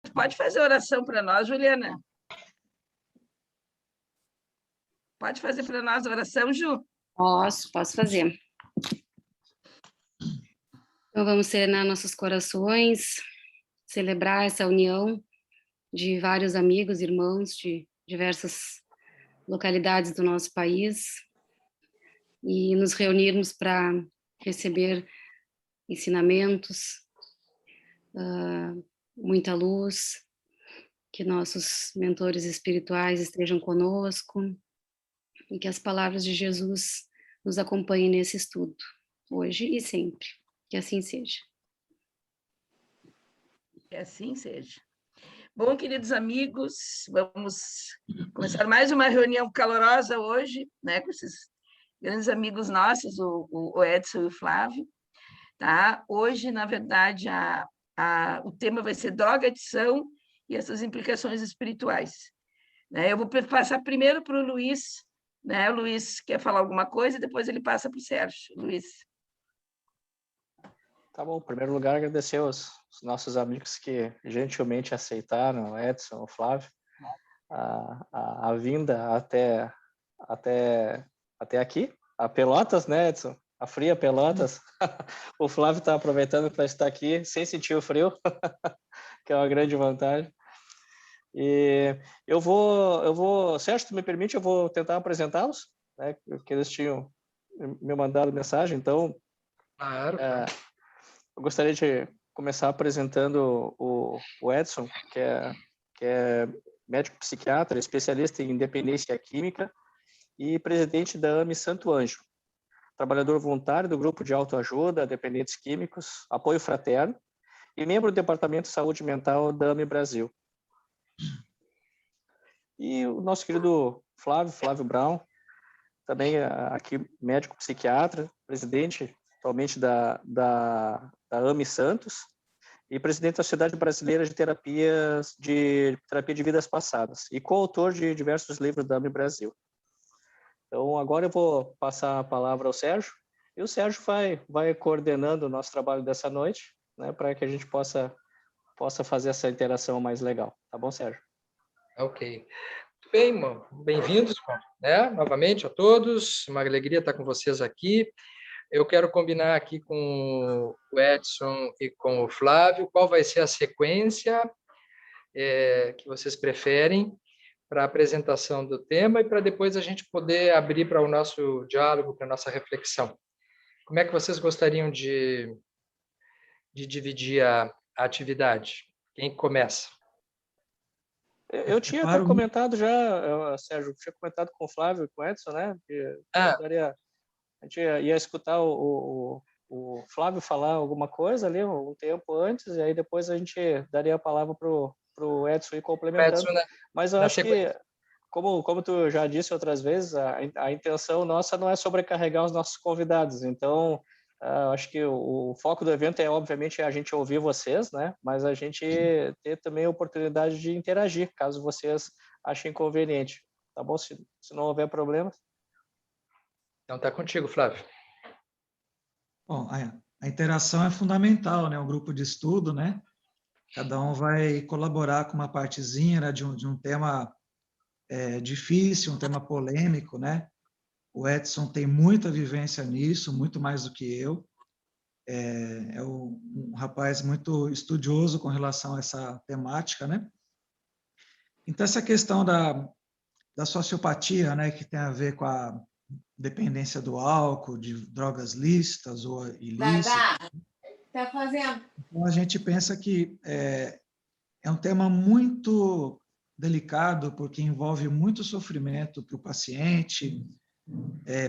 tu pode fazer oração para nós, Juliana? Pode fazer para nós a oração, Ju? Posso fazer. Então, vamos serenar nossos corações, celebrar essa união de vários amigos, irmãos de diversas localidades do nosso país e nos reunirmos para receber ensinamentos, muita luz, que nossos mentores espirituais estejam conosco e que as palavras de Jesus nos acompanhem nesse estudo, hoje e sempre. Que assim seja. Que assim seja. Bom, queridos amigos, vamos começar mais uma reunião calorosa hoje, né, com esses grandes amigos nossos, o Edson e o Flávio. Tá? Hoje, na verdade, o tema vai ser drogadição e essas implicações espirituais. Né? Eu vou passar primeiro para o Luiz, né? O Luiz quer falar alguma coisa e depois ele passa para o Sérgio. Luiz. Tá bom, em primeiro lugar, agradecer os nossos amigos que gentilmente aceitaram, o Edson, o Flávio, a vinda até aqui, a Pelotas, né, Edson? A fria Pelotas. O Flávio está aproveitando para estar aqui sem sentir o frio, que é uma grande vantagem. E eu vou, Sérgio, tu me permite, eu vou tentar apresentá-los, né, porque eles tinham me mandado mensagem, então... Claro. Eu gostaria de começar apresentando o Edson, que é médico psiquiatra, especialista em dependência química e presidente da AME Santo Anjo, trabalhador voluntário do grupo de autoajuda, dependentes químicos, apoio fraterno e membro do Departamento de Saúde Mental da AME Brasil. E o nosso querido Flávio Brown, também aqui médico psiquiatra, presidente atualmente da AME Santos e presidente da Sociedade Brasileira de Terapia de Vidas Passadas e coautor de diversos livros da AME Brasil. Então, agora eu vou passar a palavra ao Sérgio e o Sérgio vai coordenando o nosso trabalho dessa noite, né, para que a gente possa fazer essa interação mais legal. Tá bom, Sérgio? Ok. Muito bem, irmão. Bem-vindos, né, novamente a todos. Uma alegria estar com vocês aqui. Eu quero combinar aqui com o Edson e com o Flávio qual vai ser a sequência que vocês preferem para a apresentação do tema e para depois a gente poder abrir para o nosso diálogo, para a nossa reflexão. Como é que vocês gostariam de dividir a atividade? Quem começa? Eu tinha até comentado já, Sérgio, tinha comentado com o Flávio e com o Edson, né? Que a gente ia escutar o Flávio falar alguma coisa ali um tempo antes, e aí depois a gente daria a palavra para o Edson ir complementando. Edson, né? Mas eu acho que, como tu já disse outras vezes, a intenção nossa não é sobrecarregar os nossos convidados. Então, acho que o foco do evento é, obviamente, a gente ouvir vocês, né? Mas a gente ter também a oportunidade de interagir, caso vocês achem conveniente. Tá bom? Se não houver problemas. Então, está contigo, Flávio. Bom, a interação é fundamental, né? Um grupo de estudo, né? Cada um vai colaborar com uma partezinha, né, de um tema difícil, um tema polêmico, né? O Edson tem muita vivência nisso, muito mais do que eu. É um rapaz muito estudioso com relação a essa temática, né? Então, essa questão da sociopatia, né, que tem a ver com a dependência do álcool, de drogas lícitas ou ilícitas. Tá fazendo. Então, a gente pensa que é um tema muito delicado, porque envolve muito sofrimento para o paciente,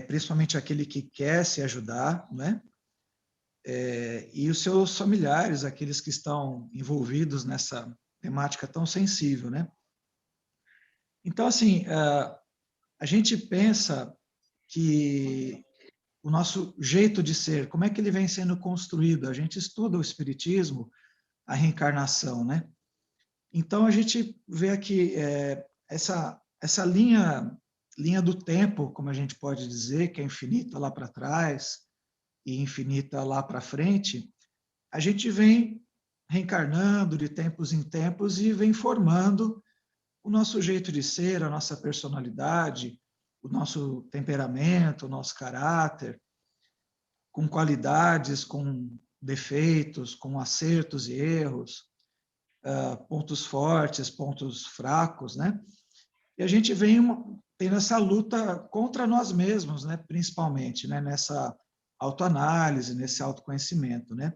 principalmente aquele que quer se ajudar, né? E os seus familiares, aqueles que estão envolvidos nessa temática tão sensível, né? Então, assim, a gente pensa que o nosso jeito de ser, como é que ele vem sendo construído? A gente estuda o espiritismo, a reencarnação, né? Então, a gente vê aqui essa linha do tempo, como a gente pode dizer, que é infinita lá para trás e infinita lá para frente, a gente vem reencarnando de tempos em tempos e vem formando o nosso jeito de ser, a nossa personalidade, o nosso temperamento, o nosso caráter, com qualidades, com defeitos, com acertos e erros, pontos fortes, pontos fracos, né? E a gente vem tendo essa luta contra nós mesmos, né? Principalmente, né? Nessa autoanálise, nesse autoconhecimento, né?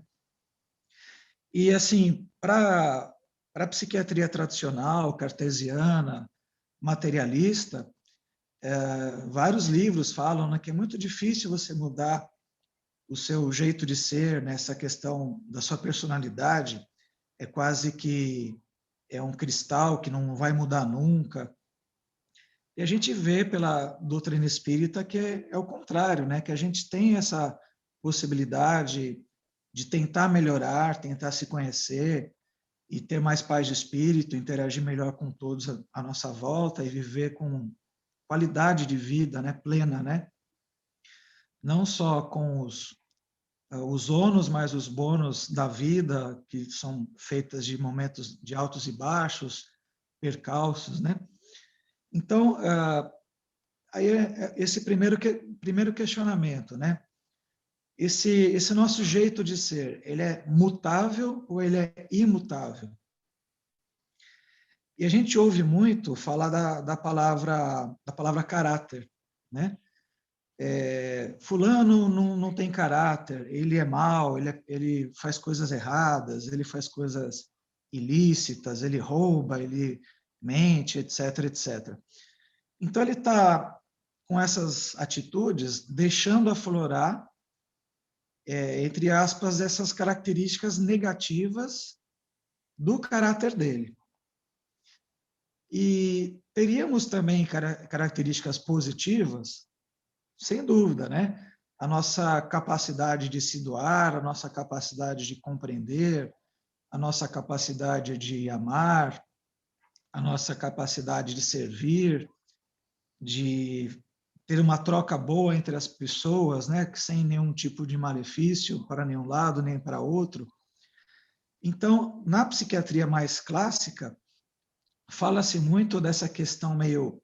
E, assim, para a psiquiatria tradicional, cartesiana, materialista, vários livros falam, né, que é muito difícil você mudar o seu jeito de ser, nessa questão da sua personalidade, é quase que é um cristal que não vai mudar nunca. E a gente vê pela doutrina espírita que é o contrário, né? Que a gente tem essa possibilidade de tentar melhorar, tentar se conhecer e ter mais paz de espírito, interagir melhor com todos à nossa volta e viver com qualidade de vida, né? Plena, né? Não só com os ônus, mas os bônus da vida, que são feitas de momentos de altos e baixos, percalços, né? Então, aí esse primeiro questionamento, né? Esse nosso jeito de ser, ele é mutável ou ele é imutável? E a gente ouve muito falar da palavra caráter, né? Fulano não tem caráter, ele é mau, ele faz coisas erradas, ele faz coisas ilícitas, ele rouba, ele mente, etc, etc. Então, ele está, com essas atitudes, deixando aflorar, entre aspas, essas características negativas do caráter dele. E teríamos também características positivas, sem dúvida, né? A nossa capacidade de se doar, a nossa capacidade de compreender, a nossa capacidade de amar, a nossa capacidade de servir, de ter uma troca boa entre as pessoas, né? Sem nenhum tipo de malefício para nenhum lado nem para outro. Então, na psiquiatria mais clássica, fala-se muito dessa questão meio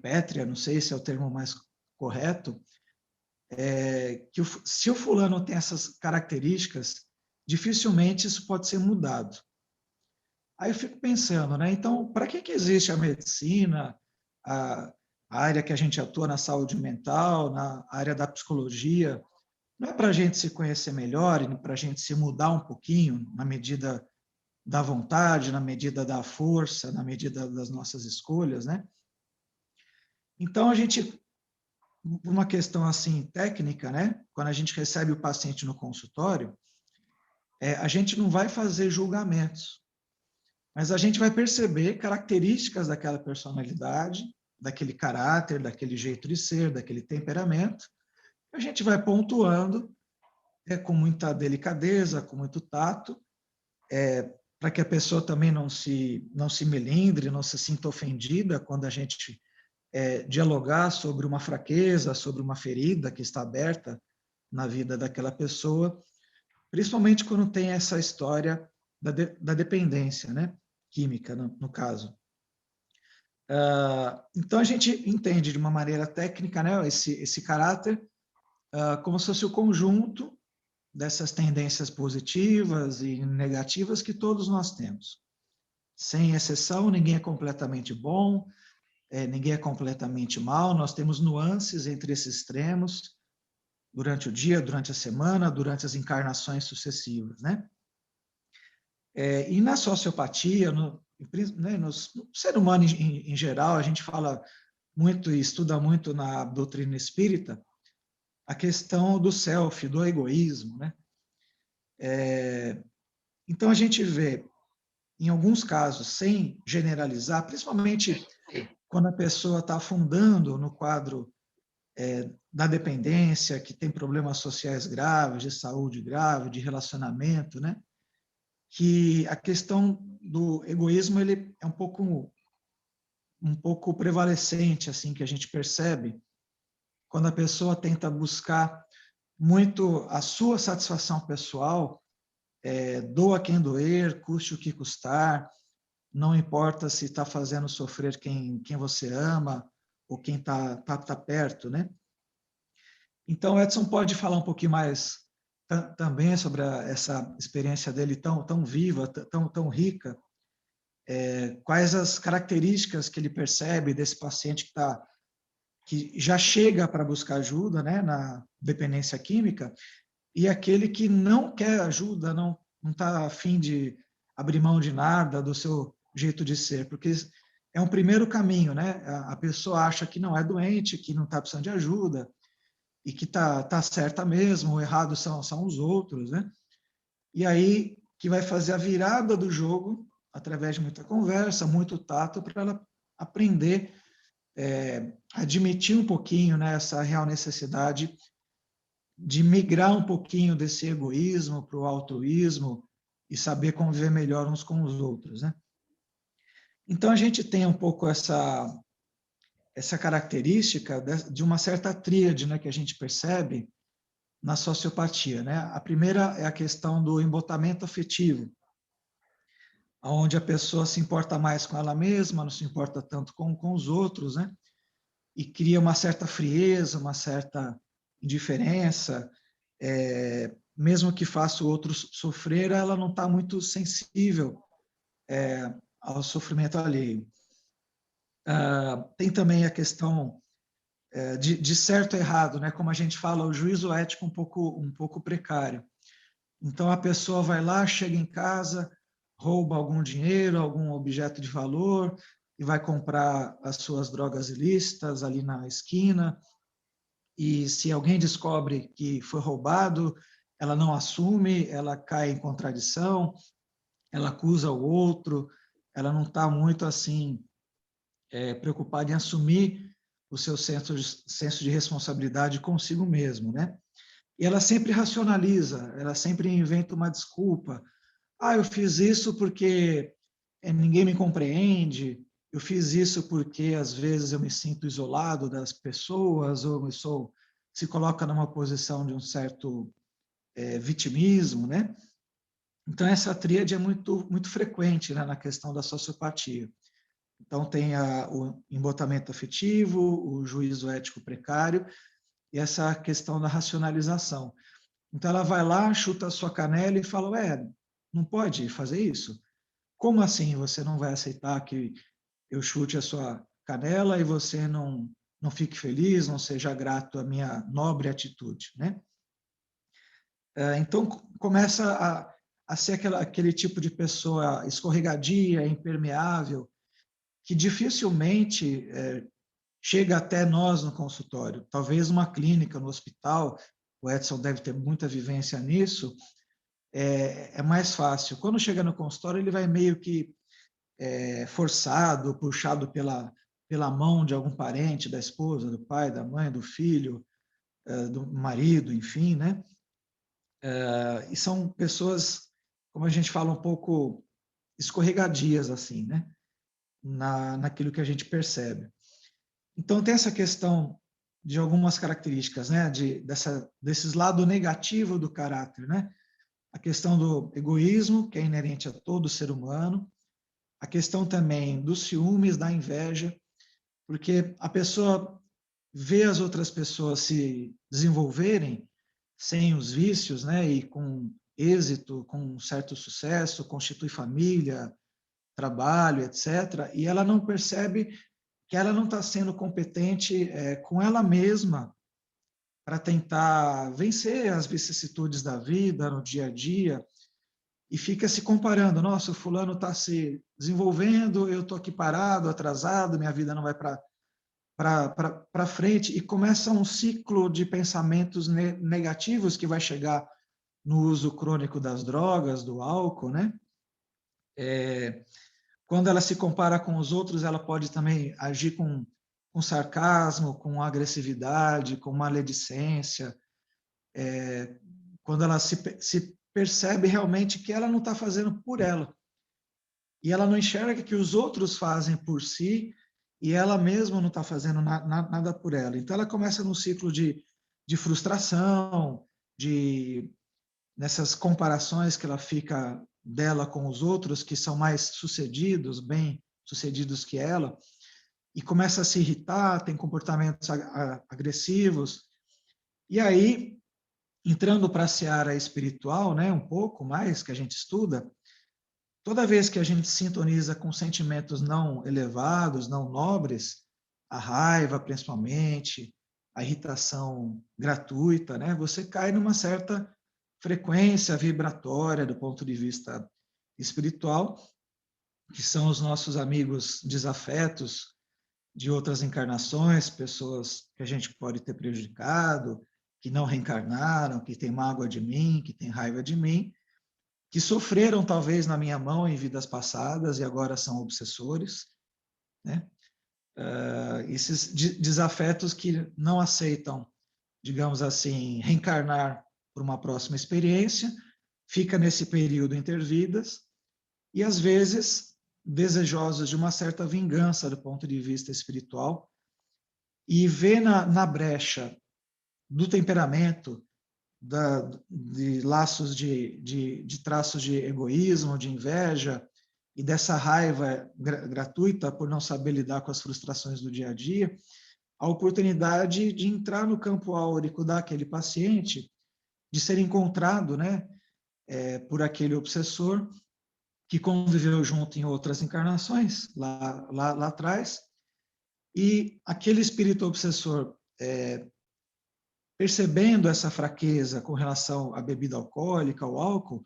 pétrea, não sei se é o termo mais correto, que se o fulano tem essas características, dificilmente isso pode ser mudado. Aí eu fico pensando, né? Então, para que existe a medicina, a área que a gente atua na saúde mental, na área da psicologia? Não é para a gente se conhecer melhor, para a gente se mudar um pouquinho, na medida da vontade, na medida da força, na medida das nossas escolhas, né? Então, a gente, uma questão assim técnica, né? Quando a gente recebe o paciente no consultório, a gente não vai fazer julgamentos, mas a gente vai perceber características daquela personalidade, daquele caráter, daquele jeito de ser, daquele temperamento. A gente vai pontuando com muita delicadeza, com muito tato, para que a pessoa também não se melindre, não se sinta ofendida quando a gente dialogar sobre uma fraqueza, sobre uma ferida que está aberta na vida daquela pessoa, principalmente quando tem essa história da dependência, né? Química, no caso. Então, a gente entende de uma maneira técnica, né, esse caráter como se fosse o conjunto dessas tendências positivas e negativas que todos nós temos. Sem exceção, ninguém é completamente bom, ninguém é completamente mal, nós temos nuances entre esses extremos durante o dia, durante a semana, durante as encarnações sucessivas, né? E na sociopatia, no ser humano em geral, a gente fala muito e estuda muito na doutrina espírita a questão do self, do egoísmo, né? Então, a gente vê, em alguns casos, sem generalizar, principalmente quando a pessoa está afundando no quadro da dependência, que tem problemas sociais graves, de saúde grave, de relacionamento, né? Que a questão do egoísmo ele é um pouco prevalecente, assim, que a gente percebe quando a pessoa tenta buscar muito a sua satisfação pessoal doa quem doer, custe o que custar, não importa se está fazendo sofrer quem você ama ou quem está perto, né? Então, Edson pode falar um pouquinho mais também sobre essa experiência dele tão viva, tão rica, quais as características que ele percebe desse paciente que já chega para buscar ajuda, né, na dependência química, e aquele que não quer ajuda, não está a fim de abrir mão de nada, do seu jeito de ser, porque é um primeiro caminho, né? A pessoa acha que não é doente, que não está precisando de ajuda, e que tá certa mesmo, o errado são os outros, né? E aí que vai fazer a virada do jogo, através de muita conversa, muito tato, para ela aprender, admitir um pouquinho, né, essa real necessidade de migrar um pouquinho desse egoísmo para o altruísmo e saber conviver melhor uns com os outros, né? Então, a gente tem um pouco essa característica de uma certa tríade, né, que a gente percebe na sociopatia, né? A primeira é a questão do embotamento afetivo, onde a pessoa se importa mais com ela mesma, não se importa tanto com os outros, né? E cria uma certa frieza, uma certa indiferença, mesmo que faça o outro sofrer, ela não está muito sensível ao sofrimento alheio. Tem também a questão de certo e errado, né? Como a gente fala, o juízo ético um pouco precário. Então, a pessoa vai lá, chega em casa, rouba algum dinheiro, algum objeto de valor e vai comprar as suas drogas ilícitas ali na esquina. E se alguém descobre que foi roubado, ela não assume, ela cai em contradição, ela acusa o outro, ela não está muito assim preocupada em assumir o seu senso de responsabilidade consigo mesmo, né? E ela sempre racionaliza, ela sempre inventa uma desculpa. Eu fiz isso porque ninguém me compreende, eu fiz isso porque às vezes eu me sinto isolado das pessoas, ou se coloca numa posição de um certo vitimismo, né? Então, essa tríade é muito frequente, né, na questão da sociopatia. Então, tem o embotamento afetivo, o juízo ético precário e essa questão da racionalização. Então, ela vai lá, chuta a sua canela e fala, não pode fazer isso? Como assim você não vai aceitar que eu chute a sua canela e você não fique feliz, não seja grato à minha nobre atitude, né? Então, começa a ser aquele tipo de pessoa escorregadia, impermeável, que dificilmente chega até nós no consultório. Talvez uma clínica, no hospital, o Edson deve ter muita vivência nisso, é mais fácil. Quando chega no consultório, ele vai meio que forçado, puxado pela mão de algum parente, da esposa, do pai, da mãe, do filho, do marido, enfim, né? E são pessoas, como a gente fala, um pouco escorregadias, assim, né? Naquilo que a gente percebe. Então, tem essa questão de algumas características, né? Desses lados negativos do caráter, né? A questão do egoísmo, que é inerente a todo ser humano, a questão também dos ciúmes, da inveja, porque a pessoa vê as outras pessoas se desenvolverem sem os vícios, né, e com êxito, com um certo sucesso, constitui família, trabalho, etc., e ela não percebe que ela não está sendo competente com ela mesma para tentar vencer as vicissitudes da vida no dia a dia, e fica se comparando, nossa, o fulano está se desenvolvendo, eu estou aqui parado, atrasado, minha vida não vai para frente, e começa um ciclo de pensamentos negativos que vai chegar no uso crônico das drogas, do álcool, né? Quando ela se compara com os outros, ela pode também agir com sarcasmo, com agressividade, com maledicência, quando ela se percebe realmente que ela não está fazendo por ela. E ela não enxerga que os outros fazem por si e ela mesma não está fazendo nada por ela. Então, ela começa num ciclo de frustração, de nessas comparações que ela fica dela com os outros, que são mais sucedidos, bem-sucedidos que ela, e começa a se irritar, tem comportamentos agressivos. E aí, entrando para a seara espiritual, né, um pouco mais, que a gente estuda, toda vez que a gente sintoniza com sentimentos não elevados, não nobres, a raiva principalmente, a irritação gratuita, né, você cai numa certa frequência vibratória do ponto de vista espiritual, que são os nossos amigos desafetos de outras encarnações, pessoas que a gente pode ter prejudicado, que não reencarnaram, que têm mágoa de mim, que têm raiva de mim, que sofreram talvez na minha mão em vidas passadas e agora são obsessores, né? Esses desafetos que não aceitam, digamos assim, reencarnar por uma próxima experiência, fica nesse período intervidas e às vezes desejosos de uma certa vingança do ponto de vista espiritual e vê na brecha do temperamento, de laços de traços de egoísmo, de inveja e dessa raiva gratuita por não saber lidar com as frustrações do dia a dia, a oportunidade de entrar no campo áurico daquele paciente, de ser encontrado, né, por aquele obsessor que conviveu junto em outras encarnações, lá atrás, e aquele espírito obsessor, percebendo essa fraqueza com relação à bebida alcoólica, ao álcool,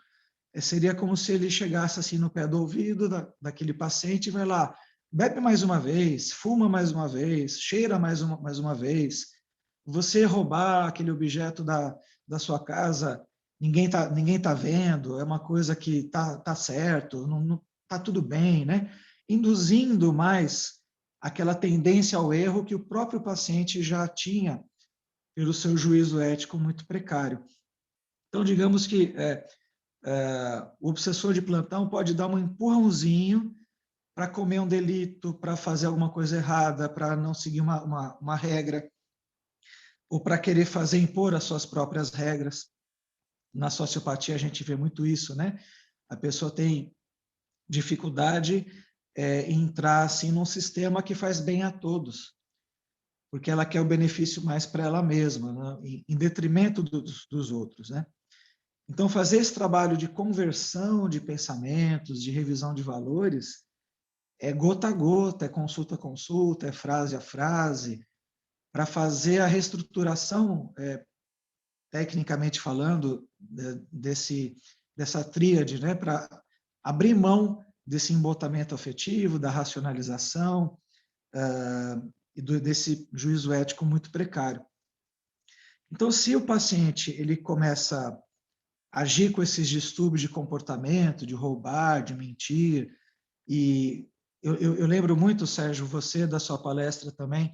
seria como se ele chegasse assim no pé do ouvido daquele paciente e vai lá, bebe mais uma vez, fuma mais uma vez, cheira mais uma vez. Você roubar aquele objeto da sua casa, ninguém tá vendo, é uma coisa que tá certo, não tá tudo bem, né? Induzindo mais aquela tendência ao erro que o próprio paciente já tinha pelo seu juízo ético muito precário. Então, digamos que o obsessor de plantão pode dar um empurrãozinho para comer um delito, para fazer alguma coisa errada, para não seguir uma regra, ou para querer impor as suas próprias regras. Na sociopatia a gente vê muito isso, né? A pessoa tem dificuldade em entrar assim num sistema que faz bem a todos, porque ela quer o benefício mais para ela mesma, né? Em detrimento dos outros, né? Então, fazer esse trabalho de conversão de pensamentos, de revisão de valores, é gota a gota, é consulta a consulta, é frase a frase, para fazer a reestruturação, tecnicamente falando, dessa tríade, né? Para abrir mão desse embotamento afetivo, da racionalização e desse juízo ético muito precário. Então, se o paciente ele começa a agir com esses distúrbios de comportamento, de roubar, de mentir, e eu lembro muito, Sérgio, você da sua palestra também,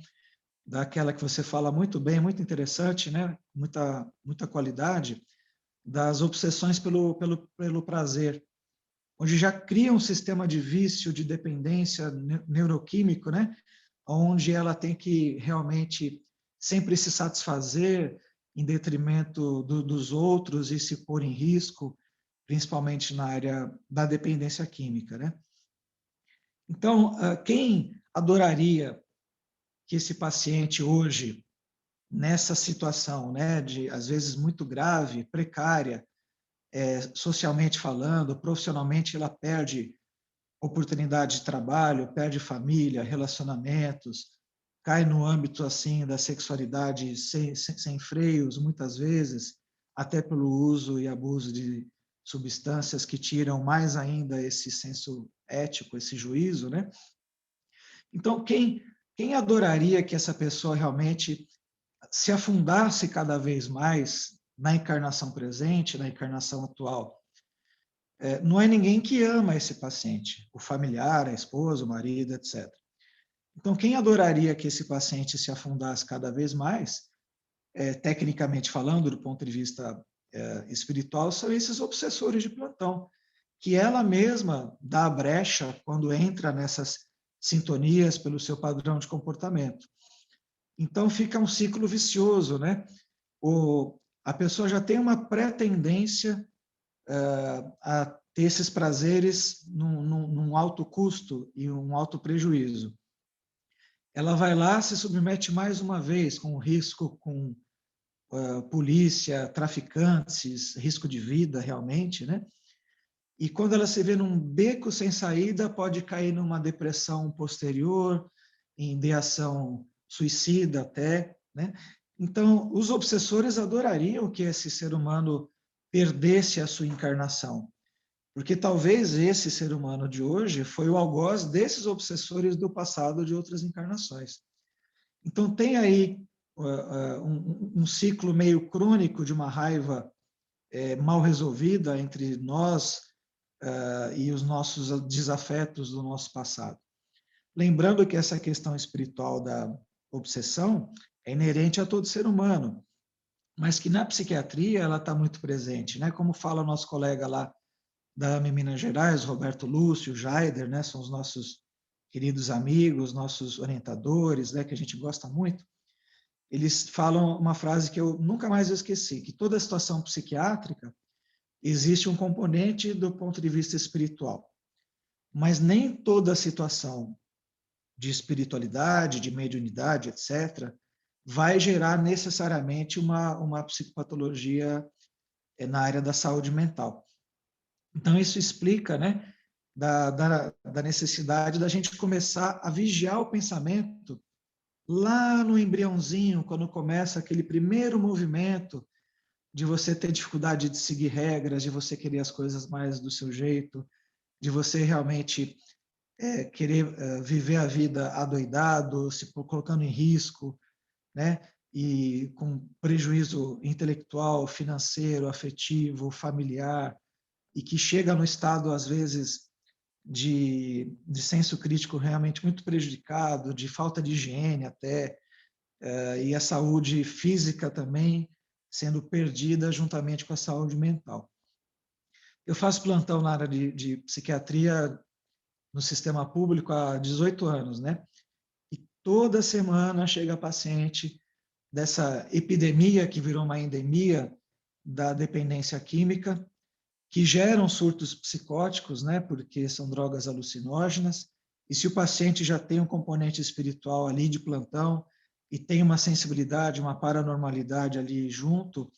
daquela que você fala muito bem, muito interessante, né? Muita qualidade, das obsessões pelo prazer, onde já cria um sistema de vício, de dependência neuroquímico, né? Onde ela tem que realmente sempre se satisfazer em detrimento dos outros e se pôr em risco, principalmente na área da dependência química, né? Então, quem adoraria que esse paciente hoje, nessa situação, né, de às vezes muito grave, precária, socialmente falando, profissionalmente, ela perde oportunidade de trabalho, perde família, relacionamentos, cai no âmbito assim da sexualidade sem freios, muitas vezes, até pelo uso e abuso de substâncias que tiram mais ainda esse senso ético, esse juízo, né? Então, quem adoraria que essa pessoa realmente se afundasse cada vez mais na encarnação presente, na encarnação atual? Não é ninguém que ama esse paciente, o familiar, a esposa, o marido, etc. Então, quem adoraria que esse paciente se afundasse cada vez mais, tecnicamente falando, do ponto de vista espiritual, são esses obsessores de plantão, que ela mesma dá a brecha quando entra nessas sintonias pelo seu padrão de comportamento. Então, fica um ciclo vicioso, né? A pessoa já tem uma pré-tendência a ter esses prazeres num alto custo e um alto prejuízo. Ela vai lá, se submete mais uma vez com risco, com polícia, traficantes, risco de vida realmente, né? E quando ela se vê num beco sem saída, pode cair numa depressão posterior, em ideação suicida até, né? Então, os obsessores adorariam que esse ser humano perdesse a sua encarnação, porque talvez esse ser humano de hoje foi o algoz desses obsessores do passado de outras encarnações. Então, tem aí um ciclo meio crônico de uma raiva mal resolvida entre nós e os nossos desafetos do nosso passado. Lembrando que essa questão espiritual da obsessão é inerente a todo ser humano, mas que na psiquiatria ela está muito presente, né? Como fala o nosso colega lá da AME Minas Gerais, Roberto Lúcio, Jaider, né? São os nossos queridos amigos, nossos orientadores, né? Que a gente gosta muito. Eles falam uma frase que eu nunca mais esqueci, que toda situação psiquiátrica existe um componente do ponto de vista espiritual, mas nem toda situação de espiritualidade, de mediunidade, etc., vai gerar necessariamente uma psicopatologia na área da saúde mental. Então, isso explica, né, da necessidade da gente começar a vigiar o pensamento lá no embriãozinho, quando começa aquele primeiro movimento de você ter dificuldade de seguir regras, de você querer as coisas mais do seu jeito, de você realmente querer viver a vida adoidado, se colocando em risco, né? E com prejuízo intelectual, financeiro, afetivo, familiar, e que chega no estado, às vezes, de senso crítico realmente muito prejudicado, de falta de higiene até, e a saúde física também sendo perdida juntamente com a saúde mental. Eu faço plantão na área de psiquiatria no sistema público há 18 anos, né? E toda semana chega paciente dessa epidemia que virou uma endemia da dependência química, que geram surtos psicóticos, né? Porque são drogas alucinógenas. E se o paciente já tem um componente espiritual ali de plantão e tem uma sensibilidade, uma paranormalidade ali junto,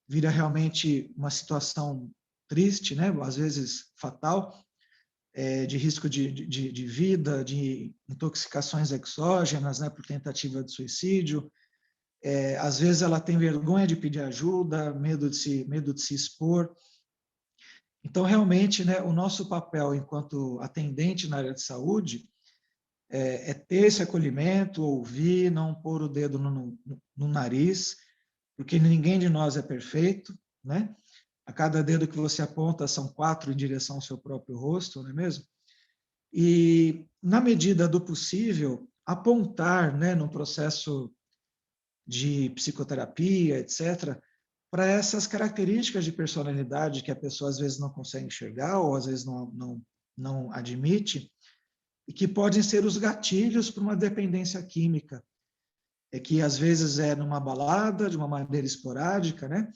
vira realmente uma situação triste, né? Às vezes fatal, de risco de vida, de intoxicações exógenas, né, por tentativa de suicídio. Às vezes ela tem vergonha de pedir ajuda, medo de se expor. Então, realmente, né, o nosso papel enquanto atendente na área de saúde é ter esse acolhimento, ouvir, não pôr o dedo no nariz, porque ninguém de nós é perfeito, né? A cada dedo que você aponta são 4 em direção ao seu próprio rosto, não é mesmo? E, na medida do possível, apontar, né, no processo de psicoterapia, etc., para essas características de personalidade que a pessoa às vezes não consegue enxergar ou às vezes não admite, e que podem ser os gatilhos para uma dependência química, que às vezes é numa balada, de uma maneira esporádica, né?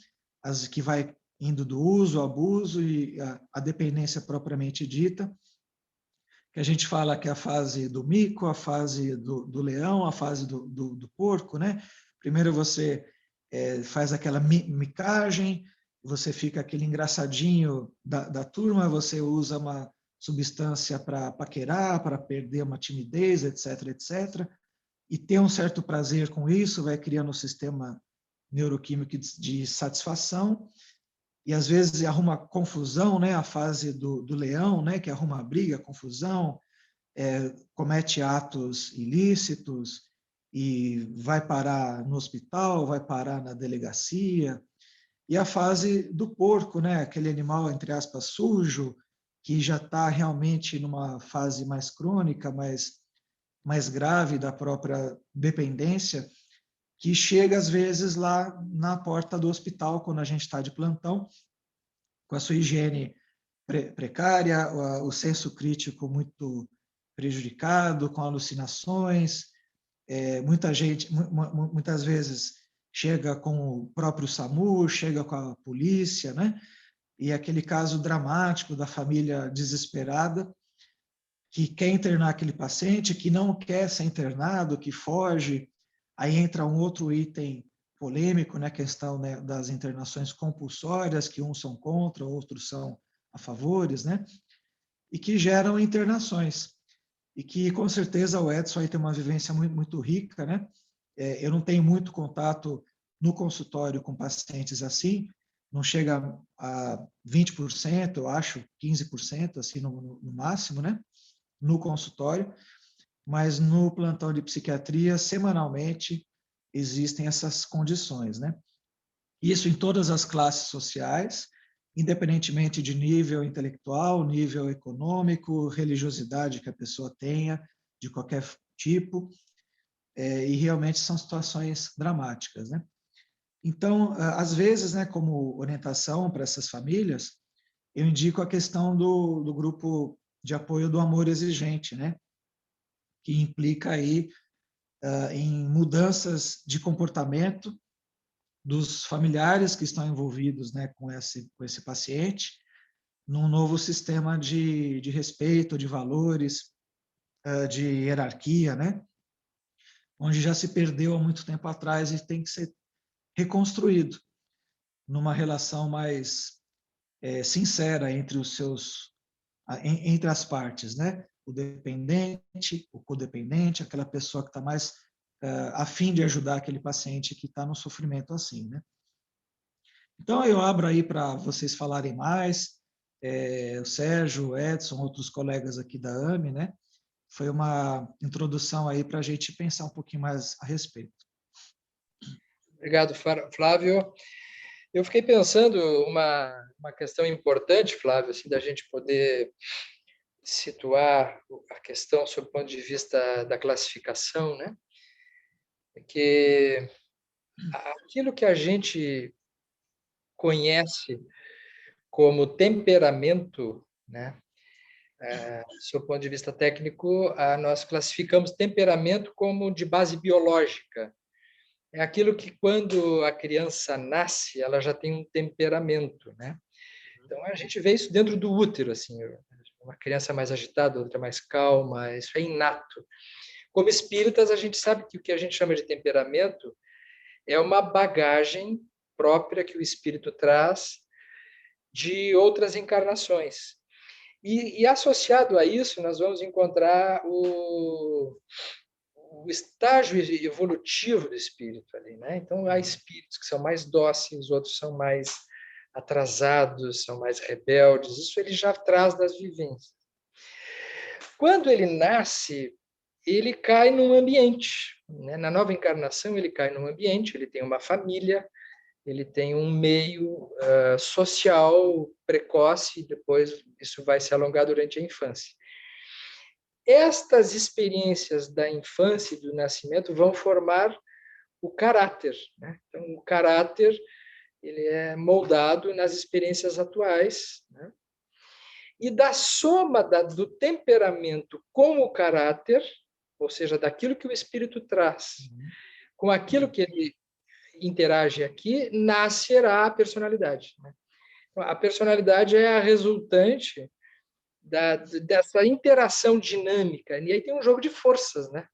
Que vai indo do uso ao abuso e a dependência propriamente dita, que a gente fala que é a fase do mico, a fase do leão, a fase do porco, né? Primeiro você faz aquela micagem, você fica aquele engraçadinho da turma, você usa uma substância para paquerar, para perder uma timidez, etc., etc., e ter um certo prazer com isso, vai criando um sistema neuroquímico de satisfação, e às vezes arruma confusão, né? A fase do leão, né? Que arruma briga, confusão, comete atos ilícitos e vai parar no hospital, vai parar na delegacia. E a fase do porco, né? Aquele animal, entre aspas, sujo, que já está realmente numa fase mais crônica, mais grave da própria dependência, que chega às vezes lá na porta do hospital, quando a gente está de plantão, com a sua higiene precária, o senso crítico muito prejudicado, com alucinações. Muita gente, muitas vezes, chega com o próprio SAMU, chega com a polícia, né? e aquele caso dramático da família desesperada, que quer internar aquele paciente, que não quer ser internado, que foge. Aí entra um outro item polêmico, né, a questão, né, das internações compulsórias, que uns são contra, outros são a favores, né, e que geram internações. E que, com certeza, o Edson aí tem uma vivência muito, muito rica, né? Eu não tenho muito contato no consultório com pacientes assim, não chega a 20%, eu acho, 15%, assim, no máximo, né? No consultório, mas no plantão de psiquiatria, semanalmente, existem essas condições, né? Isso em todas as classes sociais, independentemente de nível intelectual, nível econômico, religiosidade que a pessoa tenha, de qualquer tipo, e realmente são situações dramáticas, né? Então, às vezes, né, como orientação para essas famílias, eu indico a questão do grupo de apoio do amor exigente, né? Que implica aí em mudanças de comportamento dos familiares que estão envolvidos, né, com esse paciente, num novo sistema de respeito, de valores, de hierarquia, né, onde já se perdeu há muito tempo atrás e tem que ser reconstruído numa relação mais sincera entre entre as partes, né? O dependente, o codependente, aquela pessoa que está mais a fim de ajudar aquele paciente que está no sofrimento assim, né? Então, eu abro aí para vocês falarem mais, o Sérgio, o Edson, outros colegas aqui da AME, né? Foi uma introdução aí para a gente pensar um pouquinho mais a respeito. Obrigado, Flávio. Eu fiquei pensando uma questão importante, Flávio, assim, da gente poder situar a questão sob o ponto de vista da classificação, né? Que aquilo que a gente conhece como temperamento, né? Sob o ponto de vista técnico, nós classificamos temperamento como de base biológica. É aquilo que, quando a criança nasce, ela já tem um temperamento, né? Então, a gente vê isso dentro do útero, assim, uma criança mais agitada, outra mais calma, isso é inato. Como espíritas, a gente sabe que o que a gente chama de temperamento é uma bagagem própria que o espírito traz de outras encarnações. E associado a isso, nós vamos encontrar o estágio evolutivo do espírito ali, né? Então, há espíritos que são mais dóceis, outros são mais atrasados, são mais rebeldes. Isso ele já traz das vivências. Quando ele nasce, ele cai num ambiente, né? Na nova encarnação, ele cai num ambiente, ele tem uma família, ele tem um meio social precoce, e depois isso vai se alongar durante a infância. Estas experiências da infância e do nascimento vão formar o caráter, né? Então, o caráter ele é moldado nas experiências atuais, né? E da soma do temperamento com o caráter, ou seja, daquilo que o espírito traz, com aquilo que ele interage aqui, nascerá a personalidade, né? A personalidade é a resultante dessa interação dinâmica. E aí tem um jogo de forças, né?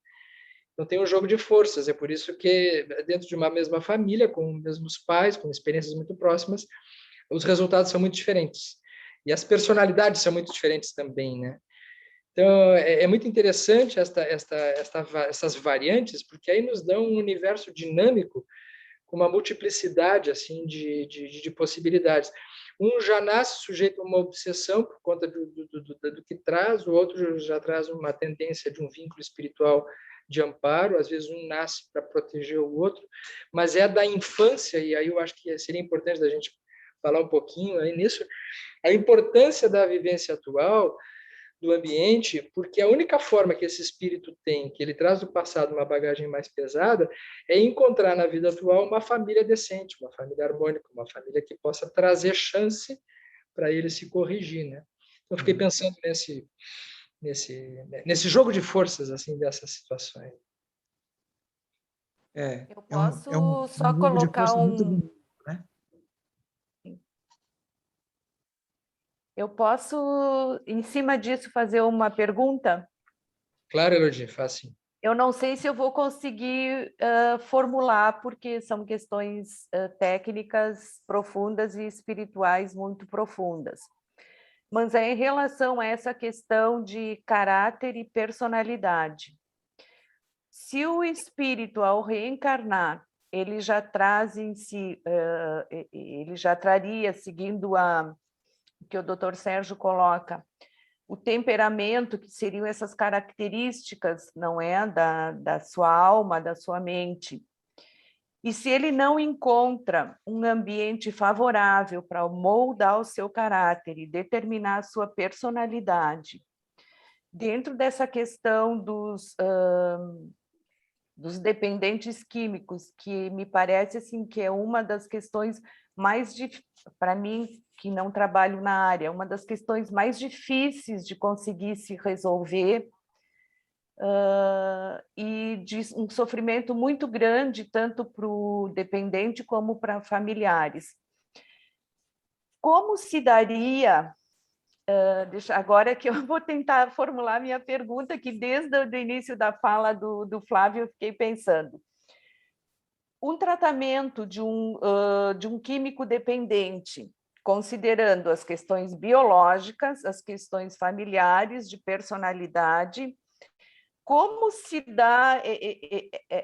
Então tem um jogo de forças. É por isso que, dentro de uma mesma família, com os mesmos pais, com experiências muito próximas, os resultados são muito diferentes. E as personalidades são muito diferentes também, né? Então, é muito interessante essas variantes, porque aí nos dão um universo dinâmico com uma multiplicidade assim de possibilidades. Um já nasce sujeito a uma obsessão por conta do que traz, o outro já traz uma tendência de um vínculo espiritual de amparo, às vezes um nasce para proteger o outro, mas é da infância, e aí eu acho que seria importante da gente falar um pouquinho aí nisso, a importância da vivência atual do ambiente, porque a única forma que esse espírito tem, que ele traz do passado uma bagagem mais pesada, é encontrar na vida atual uma família decente, uma família harmônica, uma família que possa trazer chance para ele se corrigir, né? Então, eu fiquei pensando nesse jogo de forças, assim, dessas situações. Eu posso só jogo de colocar forças muito bonito, né? Eu posso, em cima disso, fazer uma pergunta? Claro, Elodie, faz sim. Eu não sei se eu vou conseguir formular, porque são questões técnicas profundas e espirituais muito profundas. Mas é em relação a essa questão de caráter e personalidade. Se o espírito, ao reencarnar, ele já traz em si, ele já traria, seguindo o que o Dr. Sérgio coloca, o temperamento, que seriam essas características, não é, da sua alma, da sua mente. E se ele não encontra um ambiente favorável para moldar o seu caráter e determinar a sua personalidade, dentro dessa questão dos dependentes químicos, que me parece assim que é uma das questões mais, para mim, que não trabalho na área, uma das questões mais difíceis de conseguir se resolver, e de um sofrimento muito grande, tanto para o dependente como para familiares. Como se daria... agora que eu vou tentar formular minha pergunta, que desde o início da fala do Flávio eu fiquei pensando. Um tratamento de um químico dependente, considerando as questões biológicas, as questões familiares, de personalidade, como se dá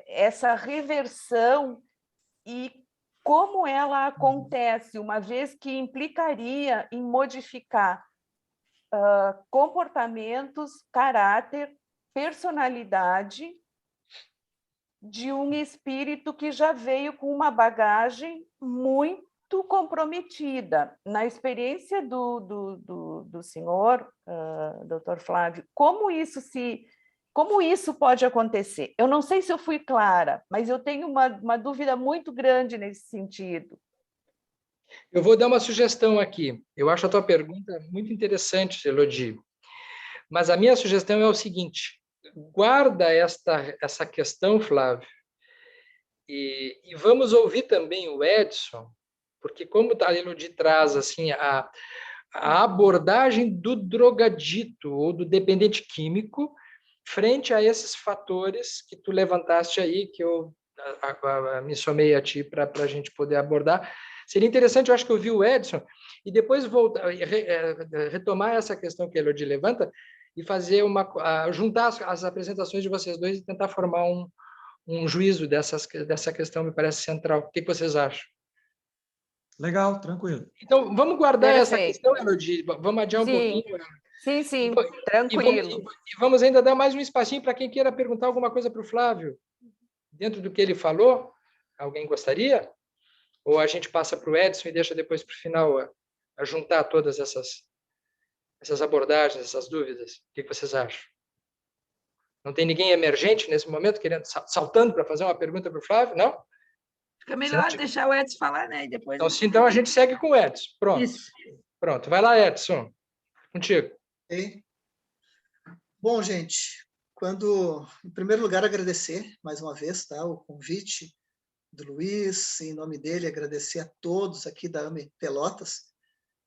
essa reversão e como ela acontece, uma vez que implicaria em modificar comportamentos, caráter, personalidade de um espírito que já veio com uma bagagem muito comprometida. Na experiência do senhor, Dr. Flávio, como isso pode acontecer? Eu não sei se eu fui clara, mas eu tenho uma dúvida muito grande nesse sentido. Eu vou dar uma sugestão aqui. Eu acho a tua pergunta muito interessante, Elodie. Mas a minha sugestão é o seguinte: guarda essa questão, Flávio, e vamos ouvir também o Edson, porque como a Elodie traz assim, a abordagem do drogadito ou do dependente químico frente a esses fatores que tu levantaste aí, que eu me somei a ti para a gente poder abordar. Seria interessante, eu acho que ouvir o Edson e depois voltar, retomar essa questão que a Elodie levanta e fazer juntar as apresentações de vocês dois e tentar formar um juízo dessa questão, me parece central. O que vocês acham? Legal, tranquilo. Então, vamos guardar Perfeito. essa questão, Elodie, vamos adiar um pouquinho. Sim, tranquilo. E vamos ainda dar mais um espacinho para quem queira perguntar alguma coisa para o Flávio. Dentro do que ele falou, alguém gostaria? Ou a gente passa para o Edson e deixa depois para o final a juntar todas essas abordagens, essas dúvidas? O que vocês acham? Não tem ninguém emergente nesse momento, querendo saltando para fazer uma pergunta para o Flávio? Não? Fica melhor deixar o Edson falar, né? E depois então a gente segue com o Edson. Pronto. Isso. Pronto. Vai lá, Edson. Contigo. Okay. Bom, gente, em primeiro lugar, agradecer mais uma vez, tá, o convite do Luiz, em nome dele, agradecer a todos aqui da AME Pelotas.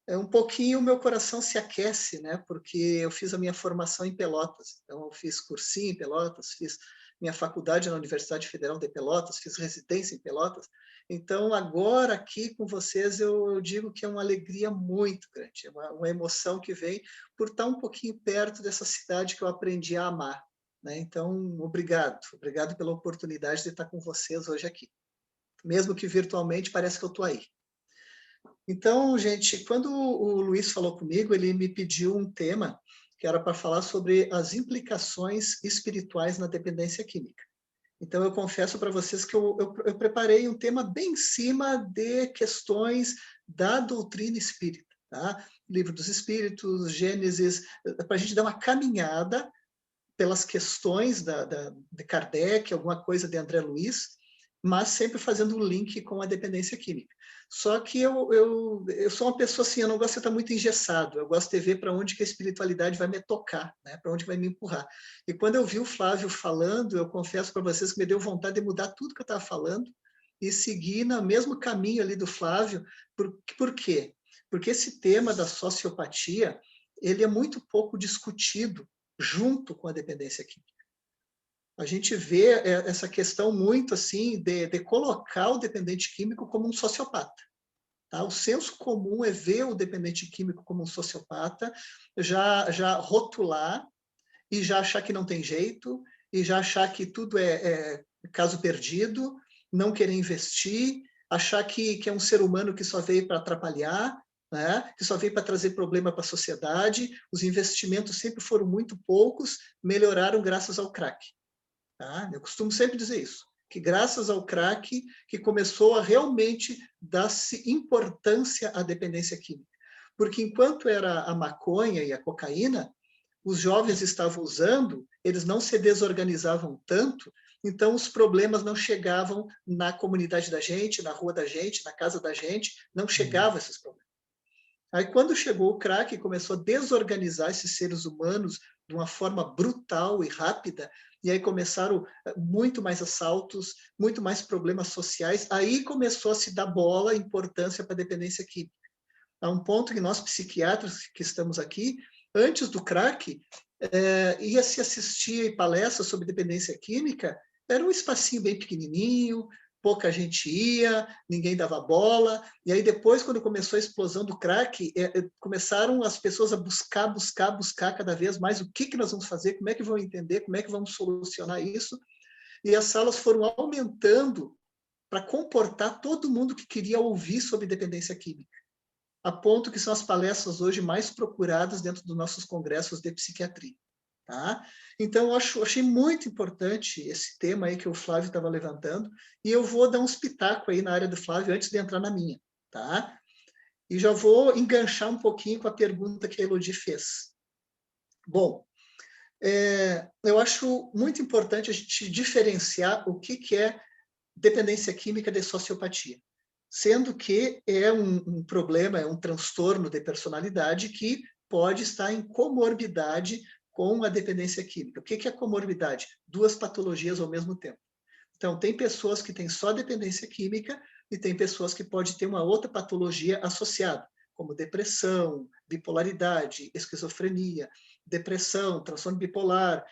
Um pouquinho o meu coração se aquece, né, porque eu fiz a minha formação em Pelotas, então eu fiz cursinho em Pelotas, fiz minha faculdade na Universidade Federal de Pelotas, fiz residência em Pelotas, então agora aqui com vocês eu digo que é uma alegria muito grande, é uma emoção que vem por estar um pouquinho perto dessa cidade que eu aprendi a amar, né? Então, obrigado pela oportunidade de estar com vocês hoje aqui. Mesmo que virtualmente, parece que eu estou aí. Então, gente, quando o Luiz falou comigo, ele me pediu um tema que era para falar sobre as implicações espirituais na dependência química. Então, eu confesso para vocês que eu preparei um tema bem em cima de questões da doutrina espírita, tá? Livro dos Espíritos, Gênesis, para a gente dar uma caminhada pelas questões de Kardec, alguma coisa de André Luiz, mas sempre fazendo um link com a dependência química. Só que eu sou uma pessoa assim, eu não gosto de estar muito engessado, eu gosto de ver para onde que a espiritualidade vai me tocar, né? Para onde vai me empurrar. E quando eu vi o Flávio falando, eu confesso para vocês que me deu vontade de mudar tudo que eu estava falando e seguir no mesmo caminho ali do Flávio. Por quê? porque esse tema da sociopatia, ele é muito pouco discutido junto com a dependência química. A gente vê essa questão muito assim de colocar o dependente químico como um sociopata. Tá? O senso comum é ver o dependente químico como um sociopata, já rotular e já achar que não tem jeito, e já achar que tudo é caso perdido, não querer investir, achar que é um ser humano que só veio para atrapalhar, né? Que só veio para trazer problema para a sociedade. Os investimentos sempre foram muito poucos, melhoraram graças ao crack. Tá? Eu costumo sempre dizer isso, que graças ao crack que começou a realmente dar-se importância à dependência química. Porque enquanto era a maconha e a cocaína, os jovens estavam usando, eles não se desorganizavam tanto, então os problemas não chegavam na comunidade da gente, na rua da gente, na casa da gente, não chegavam esses problemas. Aí quando chegou o crack, começou a desorganizar esses seres humanos de uma forma brutal e rápida, e aí começaram muito mais assaltos, muito mais problemas sociais, aí começou a se dar bola, importância para a dependência química. A um ponto que nós psiquiatras que estamos aqui, antes do crack, ia se assistir palestras sobre dependência química, era um espacinho bem pequenininho, pouca gente ia, ninguém dava bola, e aí depois, quando começou a explosão do crack, começaram as pessoas a buscar cada vez mais o que nós vamos fazer, como é que vão entender, como é que vamos solucionar isso, e as salas foram aumentando para comportar todo mundo que queria ouvir sobre dependência química, a ponto que são as palestras hoje mais procuradas dentro dos nossos congressos de psiquiatria. Tá? Então, eu achei muito importante esse tema aí que o Flávio estava levantando, e eu vou dar uns pitacos aí na área do Flávio antes de entrar na minha. Tá? E já vou enganchar um pouquinho com a pergunta que a Elodie fez. Bom, eu acho muito importante a gente diferenciar o que é dependência química de sociopatia, sendo que é um problema, é um transtorno de personalidade que pode estar em comorbidade com a dependência química. O que é comorbidade? 2 patologias ao mesmo tempo. Então, tem pessoas que têm só dependência química e tem pessoas que podem ter uma outra patologia associada, como depressão, bipolaridade, esquizofrenia, depressão, transtorno bipolar,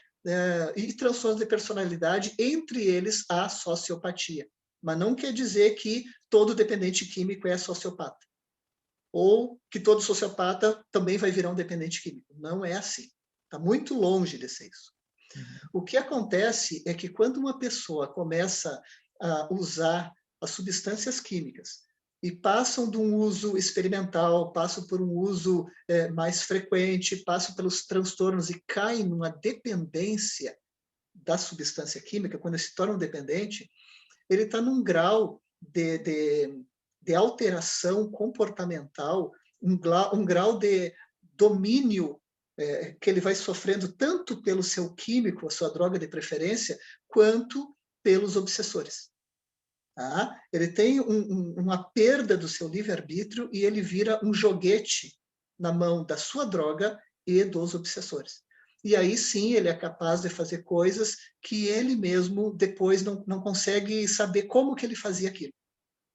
e transtornos de personalidade, entre eles a sociopatia. Mas não quer dizer que todo dependente químico é sociopata. Ou que todo sociopata também vai virar um dependente químico. Não é assim. Está muito longe de ser isso. O que acontece é que quando uma pessoa começa a usar as substâncias químicas e passam de um uso experimental, passam por um uso mais frequente, passam pelos transtornos e caem numa dependência da substância química, quando se torna um dependente, ele está num grau de alteração comportamental, um grau de domínio que ele vai sofrendo tanto pelo seu químico, a sua droga de preferência, quanto pelos obsessores. Tá? Ele tem uma perda do seu livre-arbítrio e ele vira um joguete na mão da sua droga e dos obsessores. E aí sim ele é capaz de fazer coisas que ele mesmo depois não consegue saber como que ele fazia aquilo.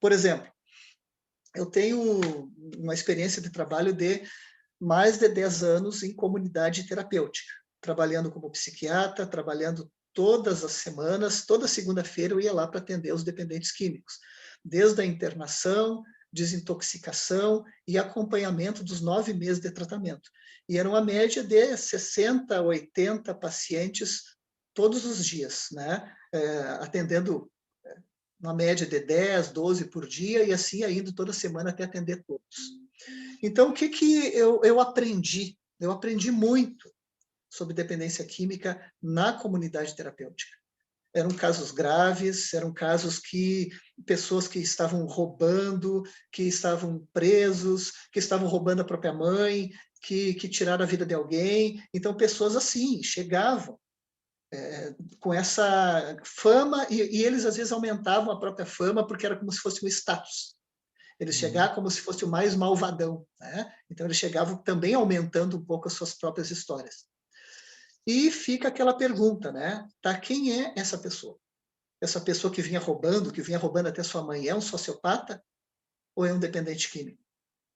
Por exemplo, eu tenho uma experiência de trabalho de mais de 10 anos em comunidade terapêutica, trabalhando como psiquiatra, trabalhando todas as semanas, toda segunda-feira eu ia lá para atender os dependentes químicos, desde a internação, desintoxicação e acompanhamento dos 9 meses de tratamento. E era uma média de 60 a 80 pacientes todos os dias, né? Atendendo uma média de 10, 12 por dia, e assim indo toda semana até atender todos. Então, o que eu aprendi? Eu aprendi muito sobre dependência química na comunidade terapêutica. Eram casos graves, eram casos que pessoas que estavam roubando, que estavam presos, que estavam roubando a própria mãe, que tiraram a vida de alguém. Então, pessoas assim, chegavam com essa fama, e eles às vezes aumentavam a própria fama porque era como se fosse um status. Eles chegavam como se fosse o mais malvadão, né? Então, eles chegavam também aumentando um pouco as suas próprias histórias. E fica aquela pergunta, né? Tá, quem é essa pessoa? Essa pessoa que vinha roubando até sua mãe, é um sociopata ou é um dependente químico?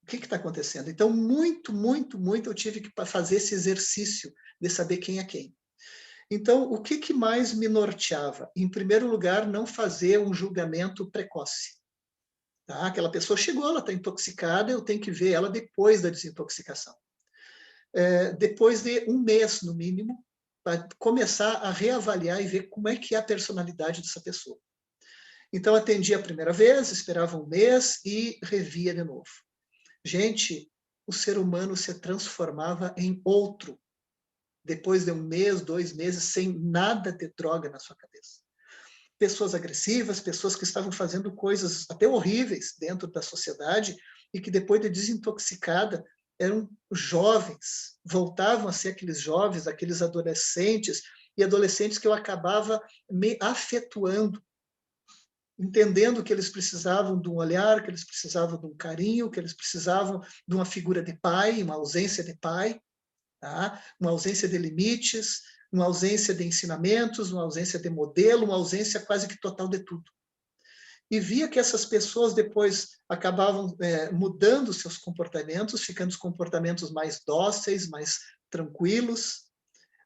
O que está acontecendo? Então, muito eu tive que fazer esse exercício de saber quem é quem. Então, o que mais me norteava? Em primeiro lugar, não fazer um julgamento precoce. Tá? Aquela pessoa chegou, ela está intoxicada, eu tenho que ver ela depois da desintoxicação. Depois de um mês, no mínimo, para começar a reavaliar e ver como é que é a personalidade dessa pessoa. Então, atendia a primeira vez, esperava um mês e revia de novo. Gente, o ser humano se transformava em outro depois de um mês, 2 meses, sem nada de droga na sua cabeça. Pessoas agressivas, pessoas que estavam fazendo coisas até horríveis dentro da sociedade e que depois de desintoxicada eram jovens, voltavam a ser aqueles jovens, aqueles adolescentes, e adolescentes que eu acabava me afetuando, entendendo que eles precisavam de um olhar, que eles precisavam de um carinho, que eles precisavam de uma figura de pai, uma ausência de pai, tá? Uma ausência de limites, uma ausência de ensinamentos, uma ausência de modelo, uma ausência quase que total de tudo. E via que essas pessoas depois acabavam mudando seus comportamentos, ficando os comportamentos mais dóceis, mais tranquilos,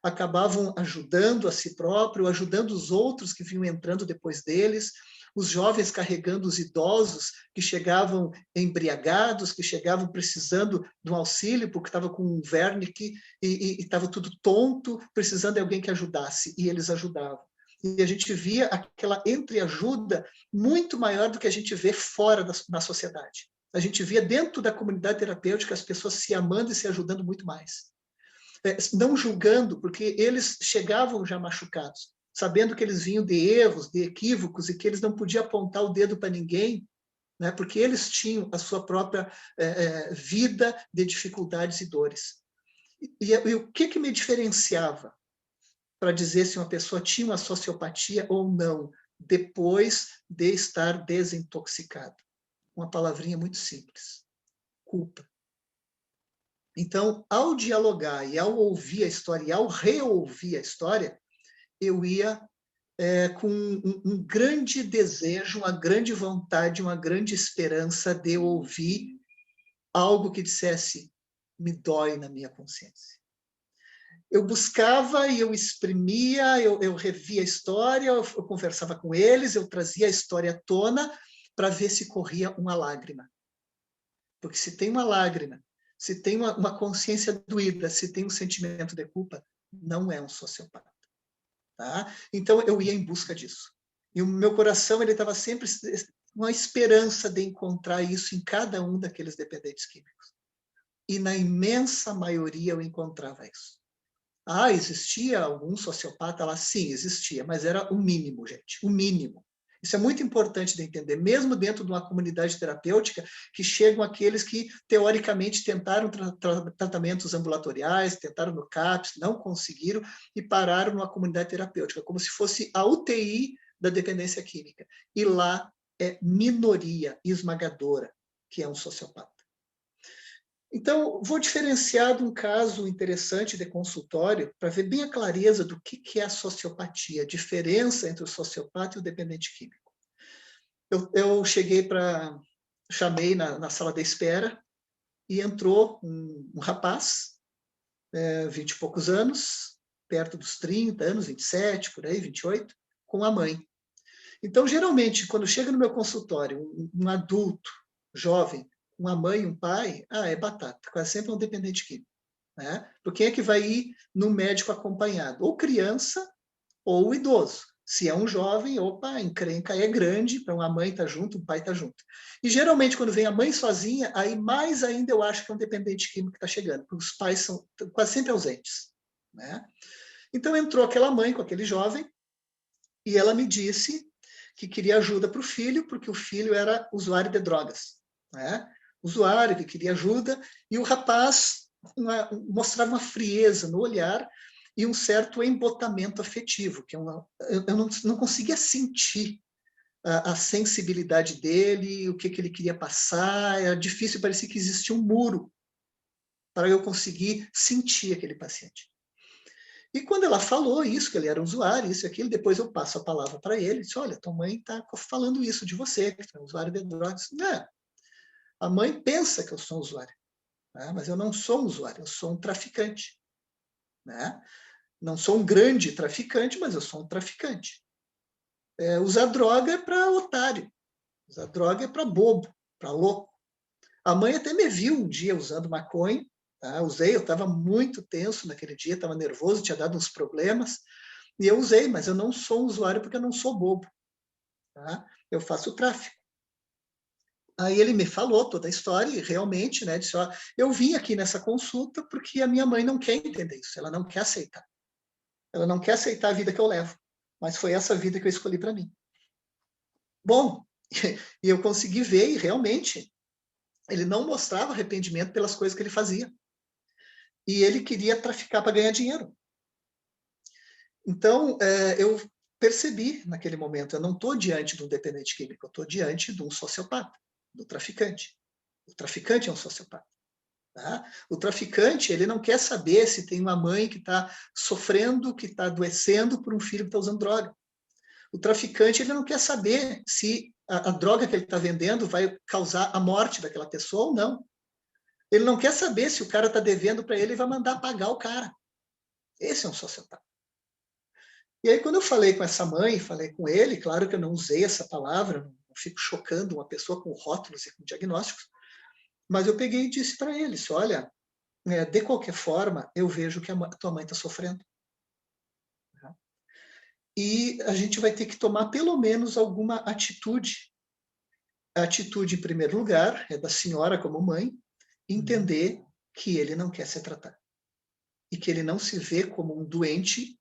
acabavam ajudando a si próprio, ajudando os outros que vinham entrando depois deles, os jovens carregando os idosos que chegavam embriagados, que chegavam precisando de um auxílio, porque estava com um Wernicke e estava tudo tonto, precisando de alguém que ajudasse, e eles ajudavam. E a gente via aquela entreajuda muito maior do que a gente vê fora da sociedade. A gente via dentro da comunidade terapêutica as pessoas se amando e se ajudando muito mais. Não julgando, porque eles chegavam já machucados, sabendo que eles vinham de erros, de equívocos, e que eles não podiam apontar o dedo para ninguém, né, porque eles tinham a sua própria vida de dificuldades e dores. E o que me diferenciava para dizer se uma pessoa tinha uma sociopatia ou não, depois de estar desintoxicado? Uma palavrinha muito simples: culpa. Então, ao dialogar e ao ouvir a história e ao reouvir a história, eu ia com um grande desejo, uma grande vontade, uma grande esperança de ouvir algo que dissesse: me dói na minha consciência. Eu buscava e eu exprimia, eu revia a história, eu conversava com eles, eu trazia a história à tona para ver se corria uma lágrima. Porque se tem uma lágrima, se tem uma consciência doída, se tem um sentimento de culpa, não é um sociopata. Tá? Então, eu ia em busca disso. E o meu coração ele estava sempre com a esperança de encontrar isso em cada um daqueles dependentes químicos. E na imensa maioria eu encontrava isso. Existia algum sociopata lá? Sim, existia, mas era o mínimo, gente, o mínimo. Isso é muito importante de entender, mesmo dentro de uma comunidade terapêutica, que chegam aqueles que, teoricamente, tentaram tratamentos ambulatoriais, tentaram no CAPS, não conseguiram e pararam numa comunidade terapêutica, como se fosse a UTI da dependência química. E lá é minoria esmagadora que é um sociopata. Então, vou diferenciar de um caso interessante de consultório para ver bem a clareza do que é a sociopatia, a diferença entre o sociopata e o dependente químico. Eu chamei na sala de espera e entrou um rapaz, 20 e poucos anos, perto dos 30 anos, 27, por aí, 28, com a mãe. Então, geralmente, quando chega no meu consultório um adulto, jovem, uma mãe e um pai, é batata, quase sempre é um dependente químico. Né? Porque quem é que vai ir no médico acompanhado? Ou criança ou idoso. Se é um jovem, a encrenca é grande para uma mãe estar junto, um pai estar junto. E geralmente, quando vem a mãe sozinha, aí mais ainda eu acho que é um dependente químico que está chegando, porque os pais são quase sempre ausentes. Né? Então entrou aquela mãe com aquele jovem e ela me disse que queria ajuda para o filho, porque o filho era usuário de drogas. Né? Usuário, que queria ajuda, e o rapaz mostrava uma frieza no olhar e um certo embotamento afetivo, que eu não conseguia sentir a sensibilidade dele, o que ele queria passar, era difícil, parecia que existia um muro para eu conseguir sentir aquele paciente. E quando ela falou isso, que ele era usuário, isso e aquilo, depois eu passo a palavra para ele, disse: olha, tua mãe está falando isso de você, que é usuário de drogas. Não. A mãe pensa que eu sou um usuário, né? Mas eu não sou um usuário, eu sou um traficante, né? Não sou um grande traficante, mas eu sou um traficante. Usar droga é para otário, usar droga é para bobo, para louco. A mãe até me viu um dia usando maconha, tá? Usei, eu estava muito tenso naquele dia, estava nervoso, tinha dado uns problemas, e eu usei, mas eu não sou um usuário porque eu não sou bobo, tá? Eu faço tráfico. Aí ele me falou toda a história e realmente, né, disse, ó, eu vim aqui nessa consulta porque a minha mãe não quer entender isso, ela não quer aceitar. Ela não quer aceitar a vida que eu levo, mas foi essa vida que eu escolhi para mim. Bom, e eu consegui ver e realmente ele não mostrava arrependimento pelas coisas que ele fazia. E ele queria traficar para ganhar dinheiro. Então, eu percebi naquele momento, eu não estou diante de um dependente químico, eu estou diante de um sociopata, do traficante. O traficante é um sociopata. Tá? O traficante, ele não quer saber se tem uma mãe que está sofrendo, que está adoecendo por um filho que está usando droga. O traficante, ele não quer saber se a droga que ele está vendendo vai causar a morte daquela pessoa ou não. Ele não quer saber se o cara está devendo para ele e vai mandar pagar o cara. Esse é um sociopata. E aí, quando eu falei com essa mãe, falei com ele, claro que eu não usei essa palavra, não fico chocando uma pessoa com rótulos e com diagnósticos, mas eu peguei e disse para eles, olha, de qualquer forma, eu vejo que a tua mãe está sofrendo. E a gente vai ter que tomar pelo menos alguma atitude. A atitude, em primeiro lugar, é da senhora como mãe, entender que ele não quer se tratar. E que ele não se vê como um doente,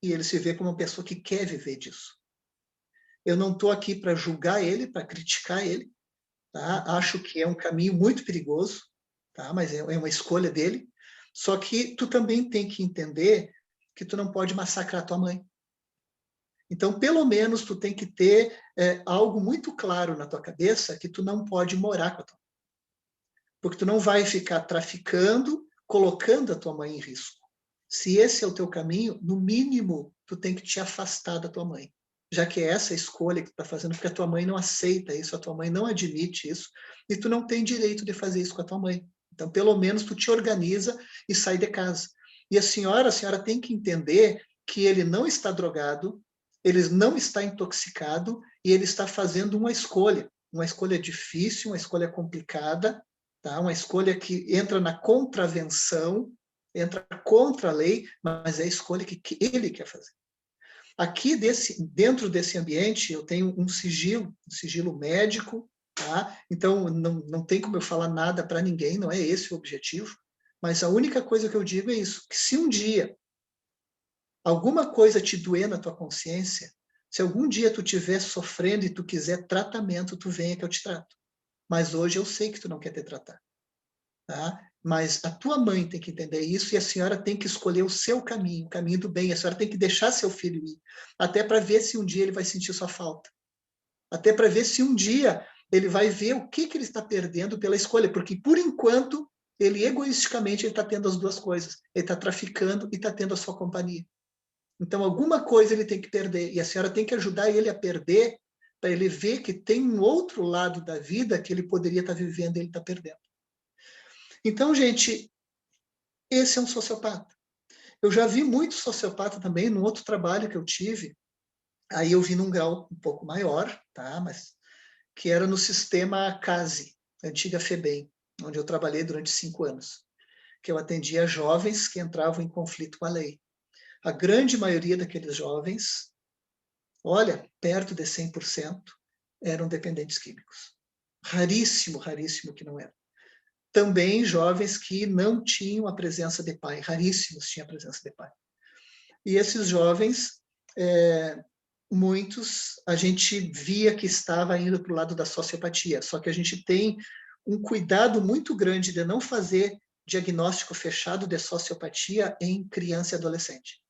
e ele se vê como uma pessoa que quer viver disso. Eu não estou aqui para julgar ele, para criticar ele. Tá? Acho que é um caminho muito perigoso, tá? Mas é uma escolha dele. Só que tu também tem que entender que tu não pode massacrar tua mãe. Então, pelo menos, tu tem que ter algo muito claro na tua cabeça que tu não pode morar com a tua mãe. Porque tu não vai ficar traficando, colocando a tua mãe em risco. Se esse é o teu caminho, no mínimo, tu tem que te afastar da tua mãe. Já que é essa a escolha que tu está fazendo, porque a tua mãe não aceita isso, a tua mãe não admite isso, e tu não tem direito de fazer isso com a tua mãe. Então, pelo menos, tu te organiza e sai de casa. E a senhora tem que entender que ele não está drogado, ele não está intoxicado, e ele está fazendo uma escolha difícil, uma escolha complicada, tá? Uma escolha que entra na contravenção, entra contra a lei, mas é a escolha que ele quer fazer. Aqui, dentro desse ambiente, eu tenho um sigilo médico, tá? Então não tem como eu falar nada para ninguém, não é esse o objetivo, mas a única coisa que eu digo é isso, que se um dia alguma coisa te doer na tua consciência, se algum dia tu estiver sofrendo e tu quiser tratamento, tu venha que eu te trato. Mas hoje eu sei que tu não quer te tratar. Tá? Mas a tua mãe tem que entender isso e a senhora tem que escolher o seu caminho, o caminho do bem. A senhora tem que deixar seu filho ir, até para ver se um dia ele vai sentir sua falta. Até para ver se um dia ele vai ver o que ele está perdendo pela escolha, porque por enquanto ele egoisticamente está tendo as duas coisas. Ele está traficando e está tendo a sua companhia. Então alguma coisa ele tem que perder e a senhora tem que ajudar ele a perder para ele ver que tem um outro lado da vida que ele poderia estar vivendo e ele está perdendo. Então, gente, esse é um sociopata. Eu já vi muito sociopata também no outro trabalho que eu tive, aí eu vi num grau um pouco maior, tá? Mas que era no sistema CASE, antiga FEBEM, onde eu trabalhei durante 5 anos, que eu atendia jovens que entravam em conflito com a lei. A grande maioria daqueles jovens, olha, perto de 100%, eram dependentes químicos. Raríssimo, raríssimo que não eram. Também jovens que não tinham a presença de pai, raríssimos tinham a presença de pai. E esses jovens, muitos, a gente via que estava indo para o lado da sociopatia, só que a gente tem um cuidado muito grande de não fazer diagnóstico fechado de sociopatia em criança e adolescente.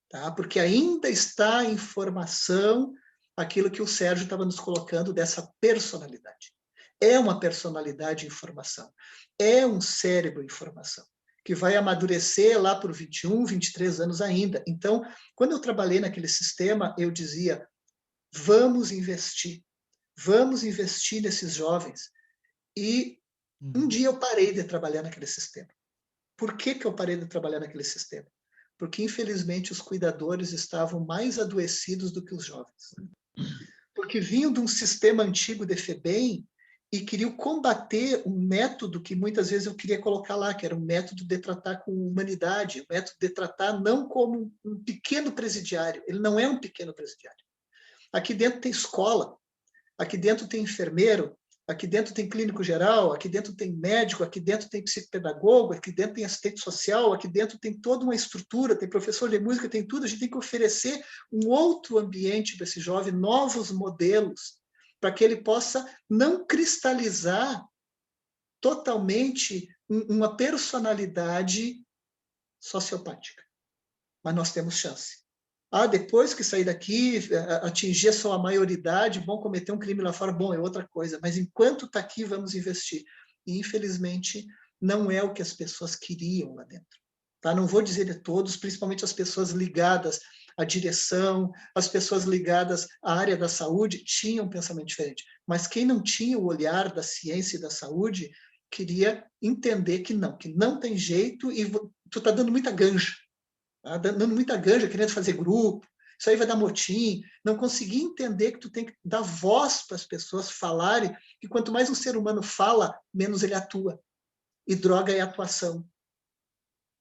Tá? Porque ainda está em formação aquilo que o Sérgio estava nos colocando dessa personalidade. É uma personalidade em formação. É um cérebro em formação, que vai amadurecer lá por 21, 23 anos ainda. Então, quando eu trabalhei naquele sistema, eu dizia, vamos investir nesses jovens. E um dia eu parei de trabalhar naquele sistema. Por que que eu parei de trabalhar naquele sistema? Porque, infelizmente, os cuidadores estavam mais adoecidos do que os jovens. Porque vinham de um sistema antigo de FEBEM e queriam combater um método que muitas vezes eu queria colocar lá, que era um método de tratar com humanidade, um método de tratar não como um pequeno presidiário. Ele não é um pequeno presidiário. Aqui dentro tem escola, aqui dentro tem enfermeiro, aqui dentro tem clínico geral, aqui dentro tem médico, aqui dentro tem psicopedagogo, aqui dentro tem assistente social, aqui dentro tem toda uma estrutura, tem professor de música, tem tudo. A gente tem que oferecer um outro ambiente para esse jovem, novos modelos, para que ele possa não cristalizar totalmente uma personalidade sociopática. Mas nós temos chance. Depois que sair daqui, atingir a sua maioridade, bom, cometer um crime lá fora, bom, é outra coisa. Mas enquanto está aqui, vamos investir. E, infelizmente, não é o que as pessoas queriam lá dentro. Tá? Não vou dizer de todos, principalmente as pessoas ligadas à direção, as pessoas ligadas à área da saúde, tinham um pensamento diferente. Mas quem não tinha o olhar da ciência e da saúde, queria entender que não tem jeito e tu está dando muita ganja. Dando muita ganja, querendo fazer grupo, isso aí vai dar motim, não consegui entender que tu tem que dar voz para as pessoas falarem, que quanto mais um ser humano fala, menos ele atua. E droga é atuação.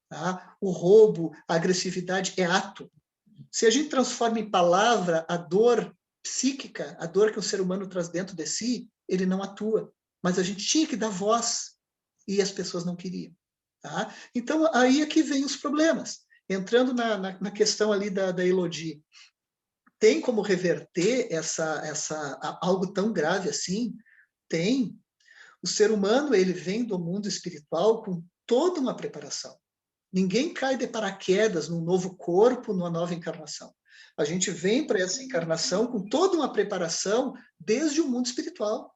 Tá? O roubo, a agressividade é ato. Se a gente transforma em palavra a dor psíquica, a dor que o ser humano traz dentro de si, ele não atua. Mas a gente tinha que dar voz, e as pessoas não queriam. Tá? Então, aí é que vem os problemas. Entrando na questão ali da Elodie, tem como reverter algo tão grave assim? Tem. O ser humano, ele vem do mundo espiritual com toda uma preparação. Ninguém cai de paraquedas num novo corpo, numa nova encarnação. A gente vem para essa encarnação com toda uma preparação desde o mundo espiritual.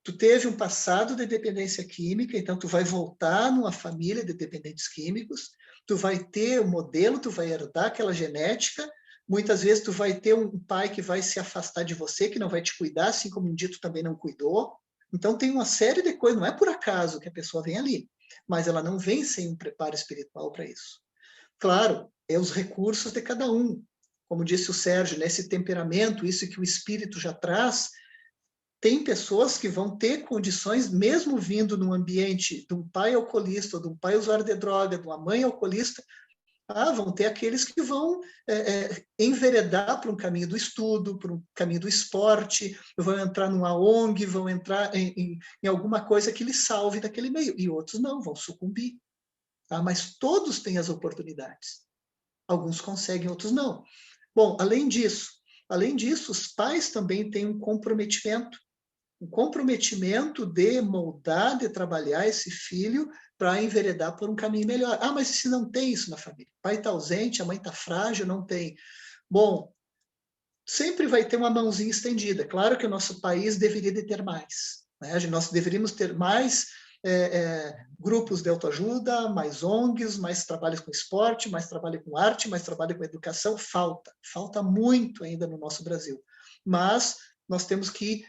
Tu teve um passado de dependência química, então tu vai voltar numa família de dependentes químicos, tu vai ter um modelo, tu vai herdar aquela genética, muitas vezes tu vai ter um pai que vai se afastar de você, que não vai te cuidar, assim como um dia tu também não cuidou. Então tem uma série de coisas, não é por acaso que a pessoa vem ali, mas ela não vem sem um preparo espiritual para isso. Claro, é os recursos de cada um. Como disse o Sérgio, nesse temperamento, isso que o espírito já traz, tem pessoas que vão ter condições, mesmo vindo num ambiente de um pai alcoolista, ou de um pai usuário de droga, de uma mãe alcoolista, vão ter aqueles que vão enveredar para um caminho do estudo, para um caminho do esporte, vão entrar numa ONG, vão entrar em alguma coisa que lhes salve daquele meio, e outros não, vão sucumbir. Tá? Mas todos têm as oportunidades. Alguns conseguem, outros não. Bom, além disso, os pais também têm um comprometimento de moldar, de trabalhar esse filho para enveredar por um caminho melhor. Mas se não tem isso na família? O pai está ausente, a mãe está frágil, não tem. Bom, sempre vai ter uma mãozinha estendida. Claro que o nosso país deveria de ter mais. Né? Nós deveríamos ter mais grupos de autoajuda, mais ONGs, mais trabalho com esporte, mais trabalho com arte, mais trabalho com educação. Falta muito ainda no nosso Brasil. Mas nós temos que ir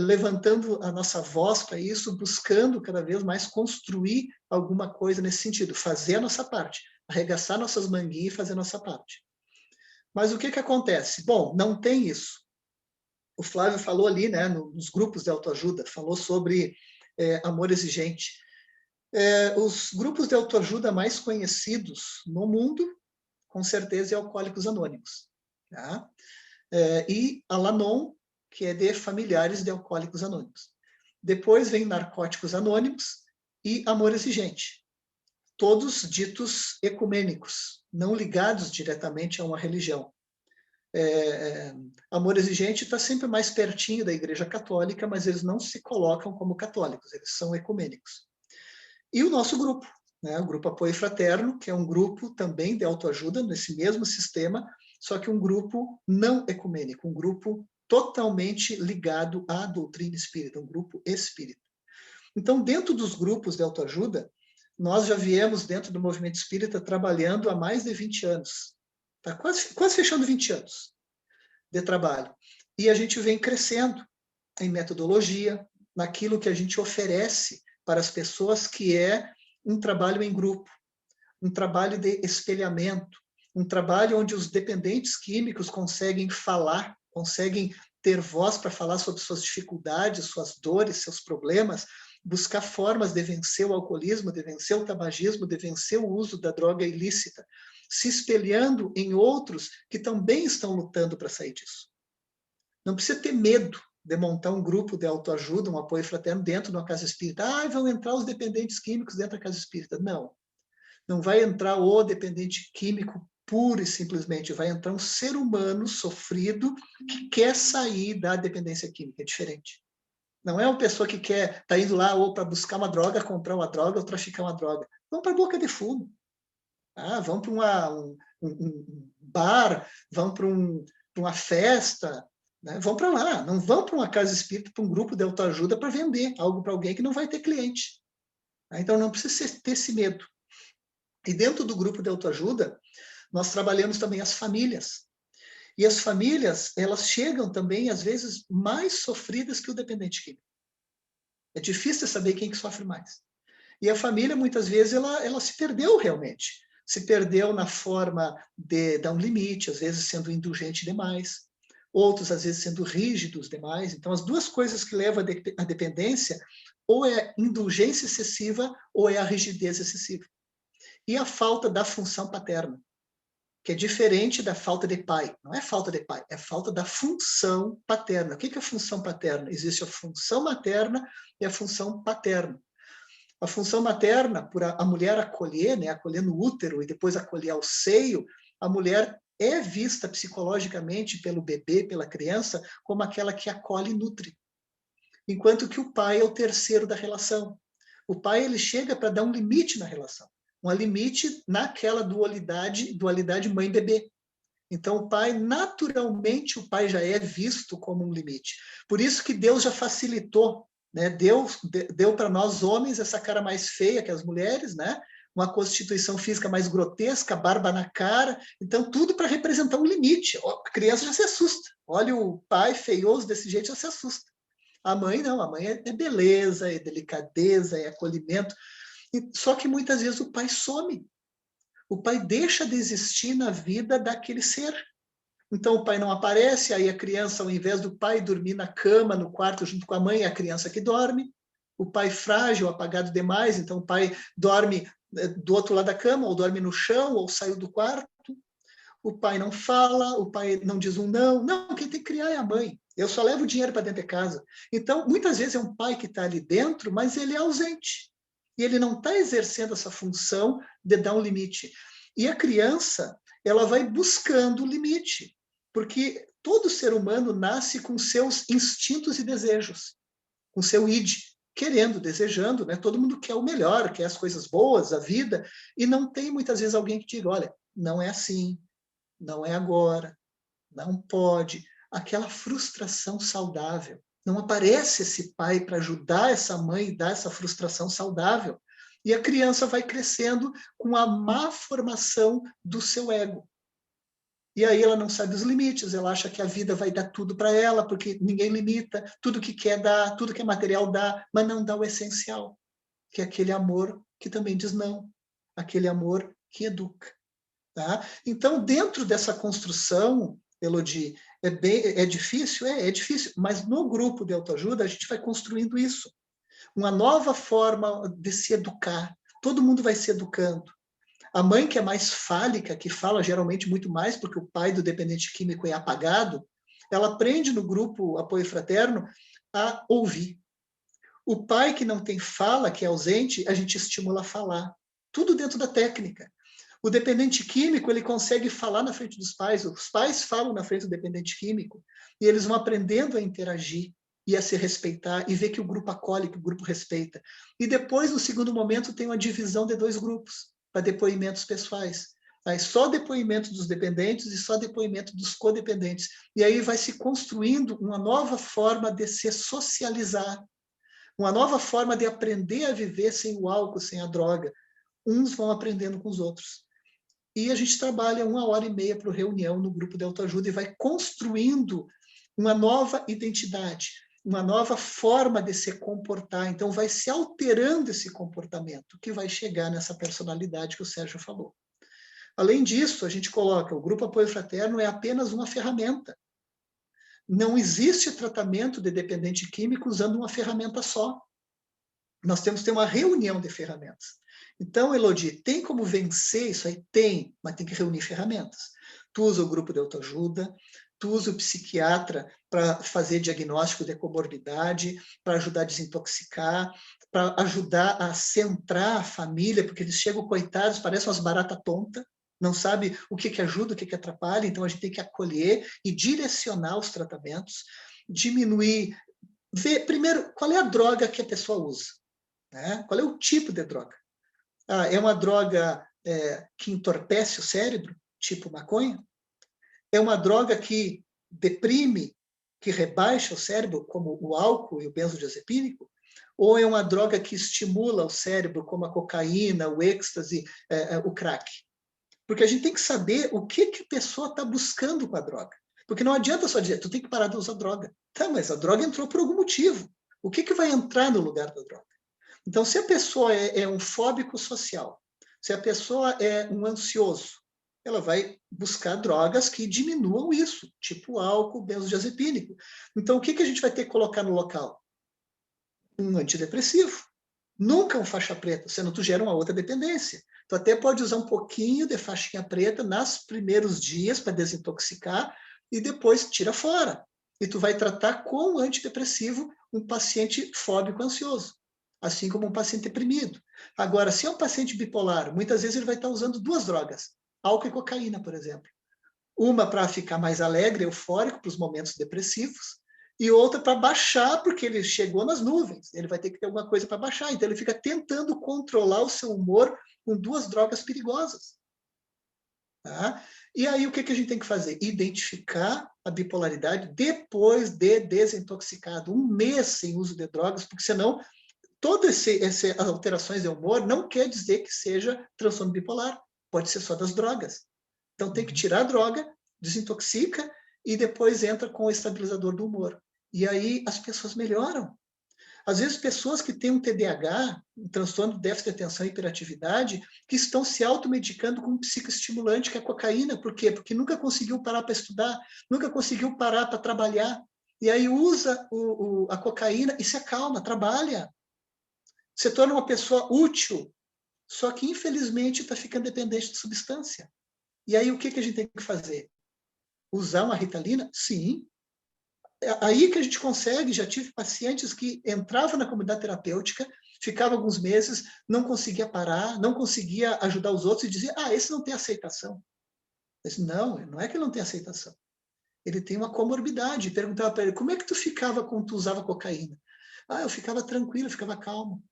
levantando a nossa voz para isso, buscando cada vez mais construir alguma coisa nesse sentido, fazer a nossa parte, arregaçar nossas manguinhas e fazer a nossa parte. Mas o que acontece? Bom, não tem isso. O Flávio falou ali, né, nos grupos de autoajuda, falou sobre amor exigente. Os grupos de autoajuda mais conhecidos no mundo, com certeza, é Alcoólicos Anônimos. Tá? E Al-Anon, que é de familiares de Alcoólicos Anônimos. Depois vem Narcóticos Anônimos e Amor Exigente. Todos ditos ecumênicos, não ligados diretamente a uma religião. Amor Exigente está sempre mais pertinho da Igreja Católica, mas eles não se colocam como católicos, eles são ecumênicos. E o nosso grupo, né, o Grupo Apoio Fraterno, que é um grupo também de autoajuda, nesse mesmo sistema, só que um grupo não ecumênico, um grupo totalmente ligado à doutrina espírita, um grupo espírita. Então, dentro dos grupos de autoajuda, nós já viemos dentro do movimento espírita trabalhando há mais de 20 anos. Está quase fechando 20 anos de trabalho. E a gente vem crescendo em metodologia, naquilo que a gente oferece para as pessoas, que é um trabalho em grupo, um trabalho de espelhamento, um trabalho onde os dependentes químicos conseguem falar, conseguem ter voz para falar sobre suas dificuldades, suas dores, seus problemas, buscar formas de vencer o alcoolismo, de vencer o tabagismo, de vencer o uso da droga ilícita, se espelhando em outros que também estão lutando para sair disso. Não precisa ter medo de montar um grupo de autoajuda, um apoio fraterno dentro de uma casa espírita. Ah, vão entrar os dependentes químicos dentro da casa espírita. Não. Não vai entrar o dependente químico puro e simplesmente, vai entrar um ser humano sofrido que quer sair da dependência química. É diferente. Não é uma pessoa que quer tá indo lá ou para buscar uma droga, comprar uma droga ou traficar uma droga. Vão para a boca de fumo. Vão para um bar, vão para uma festa, né? Vão para lá. Não vão para uma casa espírita, para um grupo de autoajuda para vender algo para alguém que não vai ter cliente. Então não precisa ter esse medo. E dentro do grupo de autoajuda, nós trabalhamos também as famílias. E as famílias, elas chegam também, às vezes, mais sofridas que o dependente químico. É difícil saber quem que sofre mais. E a família, muitas vezes, ela se perdeu realmente. Se perdeu na forma de dar um limite, às vezes sendo indulgente demais. Outros, às vezes, sendo rígidos demais. Então, as duas coisas que levam à dependência, ou é indulgência excessiva, ou é a rigidez excessiva. E a falta da função paterna, que é diferente da falta de pai. Não é falta de pai, é falta da função paterna. O que é a função paterna? Existe a função materna e a função paterna. A função materna, por a mulher acolher, né, acolher no útero e depois acolher ao seio, a mulher é vista psicologicamente pelo bebê, pela criança, como aquela que acolhe e nutre. Enquanto que o pai é o terceiro da relação. O pai, ele chega para dar um limite na relação. Um limite naquela dualidade mãe-bebê. Então, o pai, naturalmente, o pai já é visto como um limite. Por isso que Deus já facilitou, né? Deus deu para nós homens essa cara mais feia que as mulheres, né? Uma constituição física mais grotesca, barba na cara. Então, tudo para representar um limite. A criança já se assusta. Olha o pai feioso desse jeito, já se assusta. A mãe não, a mãe é beleza, é delicadeza, é acolhimento. Só que muitas vezes o pai some. O pai deixa de existir na vida daquele ser. Então o pai não aparece, aí a criança, ao invés do pai dormir na cama, no quarto, junto com a mãe, é a criança que dorme. O pai frágil, apagado demais, então o pai dorme do outro lado da cama, ou dorme no chão, ou saiu do quarto. O pai não fala, o pai não diz um não. Não, quem tem que criar é a mãe. Eu só levo o dinheiro para dentro de casa. Então, muitas vezes é um pai que está ali dentro, mas ele é ausente. E ele não está exercendo essa função de dar um limite. E a criança, ela vai buscando o limite, porque todo ser humano nasce com seus instintos e desejos, com seu id, querendo, desejando, né? Todo mundo quer o melhor, quer as coisas boas, a vida, e não tem muitas vezes alguém que diga, olha, não é assim, não é agora, não pode. Aquela frustração saudável. Não aparece esse pai para ajudar essa mãe e dar essa frustração saudável. E a criança vai crescendo com a má formação do seu ego. E aí ela não sabe os limites, ela acha que a vida vai dar tudo para ela, porque ninguém limita, tudo que quer dá, tudo que é material dá, mas não dá o essencial, que é aquele amor que também diz não, aquele amor que educa. Tá? Então, dentro dessa construção, Elodie, é difícil? É difícil, mas no grupo de autoajuda a gente vai construindo isso. Uma nova forma de se educar. Todo mundo vai se educando. A mãe que é mais fálica, que fala geralmente muito mais, porque o pai do dependente químico é apagado, ela aprende no grupo Apoio Fraterno a ouvir. O pai que não tem fala, que é ausente, a gente estimula a falar. Tudo dentro da técnica. O dependente químico, ele consegue falar na frente dos pais, os pais falam na frente do dependente químico, e eles vão aprendendo a interagir e a se respeitar, e ver que o grupo acolhe, que o grupo respeita. E depois, no segundo momento, tem uma divisão de 2 grupos, para depoimentos pessoais. Aí só depoimento dos dependentes e só depoimento dos codependentes. E aí vai se construindo uma nova forma de se socializar, uma nova forma de aprender a viver sem o álcool, sem a droga. Uns vão aprendendo com os outros. E a gente trabalha 1h30 por reunião no grupo de autoajuda e vai construindo uma nova identidade. uma nova forma de se comportar. Então, vai se alterando esse comportamento, que vai chegar nessa personalidade que o Sérgio falou. Além disso, a gente coloca o Grupo Apoio Fraterno é apenas uma ferramenta. Não existe tratamento de dependente químico usando uma ferramenta só. Nós temos que ter uma reunião de ferramentas. Então, Elodie, tem como vencer isso aí? Tem, mas tem que reunir ferramentas. Tu usa o grupo de autoajuda, tu usa o psiquiatra para fazer diagnóstico de comorbidade, para ajudar a desintoxicar, para ajudar a centrar a família, porque eles chegam coitados, parecem umas baratas tontas, não sabe o que ajuda, o que atrapalha, então a gente tem que acolher e direcionar os tratamentos, diminuir, ver primeiro qual é a droga que a pessoa usa, né? Qual é o tipo de droga. É uma droga que entorpece o cérebro, tipo maconha? É uma droga que deprime, que rebaixa o cérebro, como o álcool e o benzodiazepínico? Ou é uma droga que estimula o cérebro, como a cocaína, o êxtase, o crack? Porque a gente tem que saber o que a pessoa está buscando com a droga. Porque não adianta só dizer, tu tem que parar de usar droga. Tá, mas a droga entrou por algum motivo. O que vai entrar no lugar da droga? Então, se a pessoa é um fóbico social, se a pessoa é um ansioso, ela vai buscar drogas que diminuam isso, tipo álcool, benzodiazepínico. Então, o que a gente vai ter que colocar no local? Um antidepressivo. Nunca um faixa preta, senão tu gera uma outra dependência. Tu até pode usar um pouquinho de faixinha preta nos primeiros dias para desintoxicar e depois tira fora. E tu vai tratar com antidepressivo um paciente fóbico ansioso, assim como um paciente deprimido. Agora, se é um paciente bipolar, muitas vezes ele vai estar usando duas drogas, álcool e cocaína, por exemplo. Uma para ficar mais alegre, eufórico para os momentos depressivos, e outra para baixar, porque ele chegou nas nuvens. Ele vai ter que ter alguma coisa para baixar. Então, ele fica tentando controlar o seu humor com duas drogas perigosas. Tá? E aí, o que a gente tem que fazer? Identificar a bipolaridade depois de desintoxicado. 1 mês sem uso de drogas, porque senão todas essas alterações de humor não quer dizer que seja transtorno bipolar. Pode ser só das drogas. Então, tem que tirar a droga, desintoxica e depois entra com o estabilizador do humor. E aí as pessoas melhoram. Às vezes, pessoas que têm um TDAH, um transtorno de déficit de atenção e hiperatividade, que estão se automedicando com um psicoestimulante, que é a cocaína. Por quê? Porque nunca conseguiu parar para estudar, nunca conseguiu parar para trabalhar. E aí usa a cocaína e se acalma, trabalha. Se torna uma pessoa útil, só que, infelizmente, está ficando dependente de substância. E aí, o que a gente tem que fazer? Usar uma Ritalina? Sim. Aí que a gente consegue, já tive pacientes que entravam na comunidade terapêutica, ficavam alguns meses, não conseguia parar, não conseguia ajudar os outros e dizia, esse não tem aceitação. Eu disse, não é que ele não tem aceitação. Ele tem uma comorbidade. Perguntava para ele, como é que tu ficava quando tu usava cocaína? Eu ficava tranquilo, eu ficava calmo.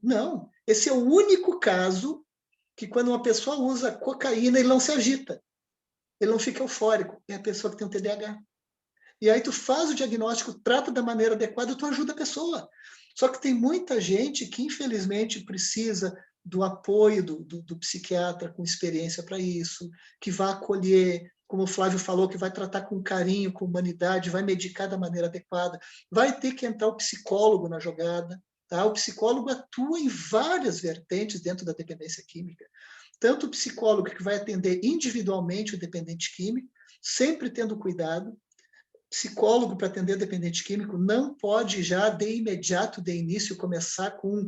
Não, esse é o único caso que quando uma pessoa usa cocaína, ele não se agita. Ele não fica eufórico. É a pessoa que tem um TDAH. E aí tu faz o diagnóstico, trata da maneira adequada, tu ajuda a pessoa. Só que tem muita gente que, infelizmente, precisa do apoio do psiquiatra com experiência para isso, que vai acolher, como o Flávio falou, que vai tratar com carinho, com humanidade, vai medicar da maneira adequada. Vai ter que entrar o psicólogo na jogada. Tá? O psicólogo atua em várias vertentes dentro da dependência química. Tanto o psicólogo que vai atender individualmente o dependente químico, sempre tendo cuidado. Psicólogo para atender dependente químico não pode já, de imediato, de início, começar com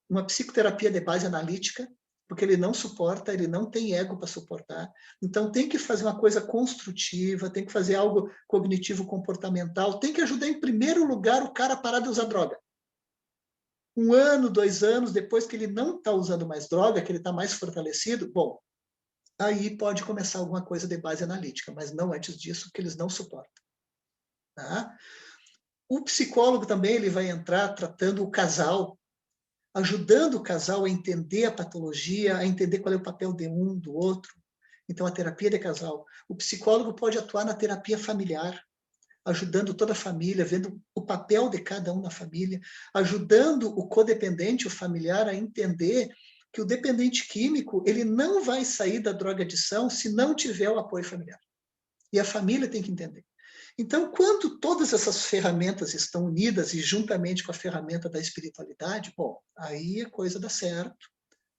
uma psicoterapia de base analítica, porque ele não suporta, ele não tem ego para suportar. Então, tem que fazer uma coisa construtiva, tem que fazer algo cognitivo-comportamental, tem que ajudar, em primeiro lugar, o cara a parar de usar droga. 1 ano, 2 anos, depois que ele não está usando mais droga, que ele está mais fortalecido, bom, aí pode começar alguma coisa de base analítica, mas não antes disso, porque eles não suportam. Tá? O psicólogo também ele vai entrar tratando o casal, ajudando o casal a entender a patologia, a entender qual é o papel de um, do outro. Então, a terapia de casal. O psicólogo pode atuar na terapia familiar, ajudando toda a família, vendo o papel de cada um na família, ajudando o codependente, o familiar, a entender que o dependente químico ele não vai sair da drogadição se não tiver o apoio familiar. E a família tem que entender. Então, quando todas essas ferramentas estão unidas e juntamente com a ferramenta da espiritualidade, bom, aí a coisa dá certo,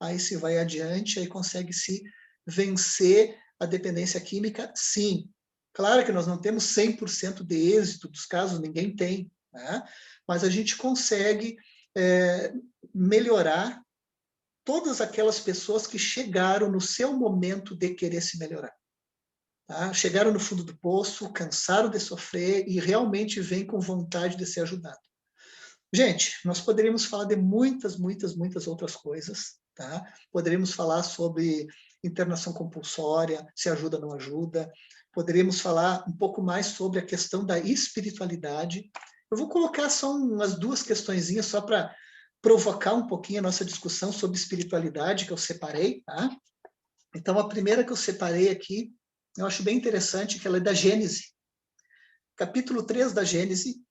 aí se vai adiante, aí consegue se vencer a dependência química, sim. Claro que nós não temos 100% de êxito dos casos, ninguém tem, né? Mas a gente consegue melhorar todas aquelas pessoas que chegaram no seu momento de querer se melhorar. Tá? Chegaram no fundo do poço, cansaram de sofrer e realmente vêm com vontade de ser ajudado. Gente, nós poderíamos falar de muitas, muitas, muitas outras coisas. Tá? Poderíamos falar sobre internação compulsória, se ajuda ou não ajuda. Poderíamos falar um pouco mais sobre a questão da espiritualidade. Eu vou colocar só umas 2 questõezinhas só para provocar um pouquinho a nossa discussão sobre espiritualidade, que eu separei. Tá? Então, a primeira que eu separei aqui, eu acho bem interessante, que ela é da Gênese. Capítulo 3 da Gênese,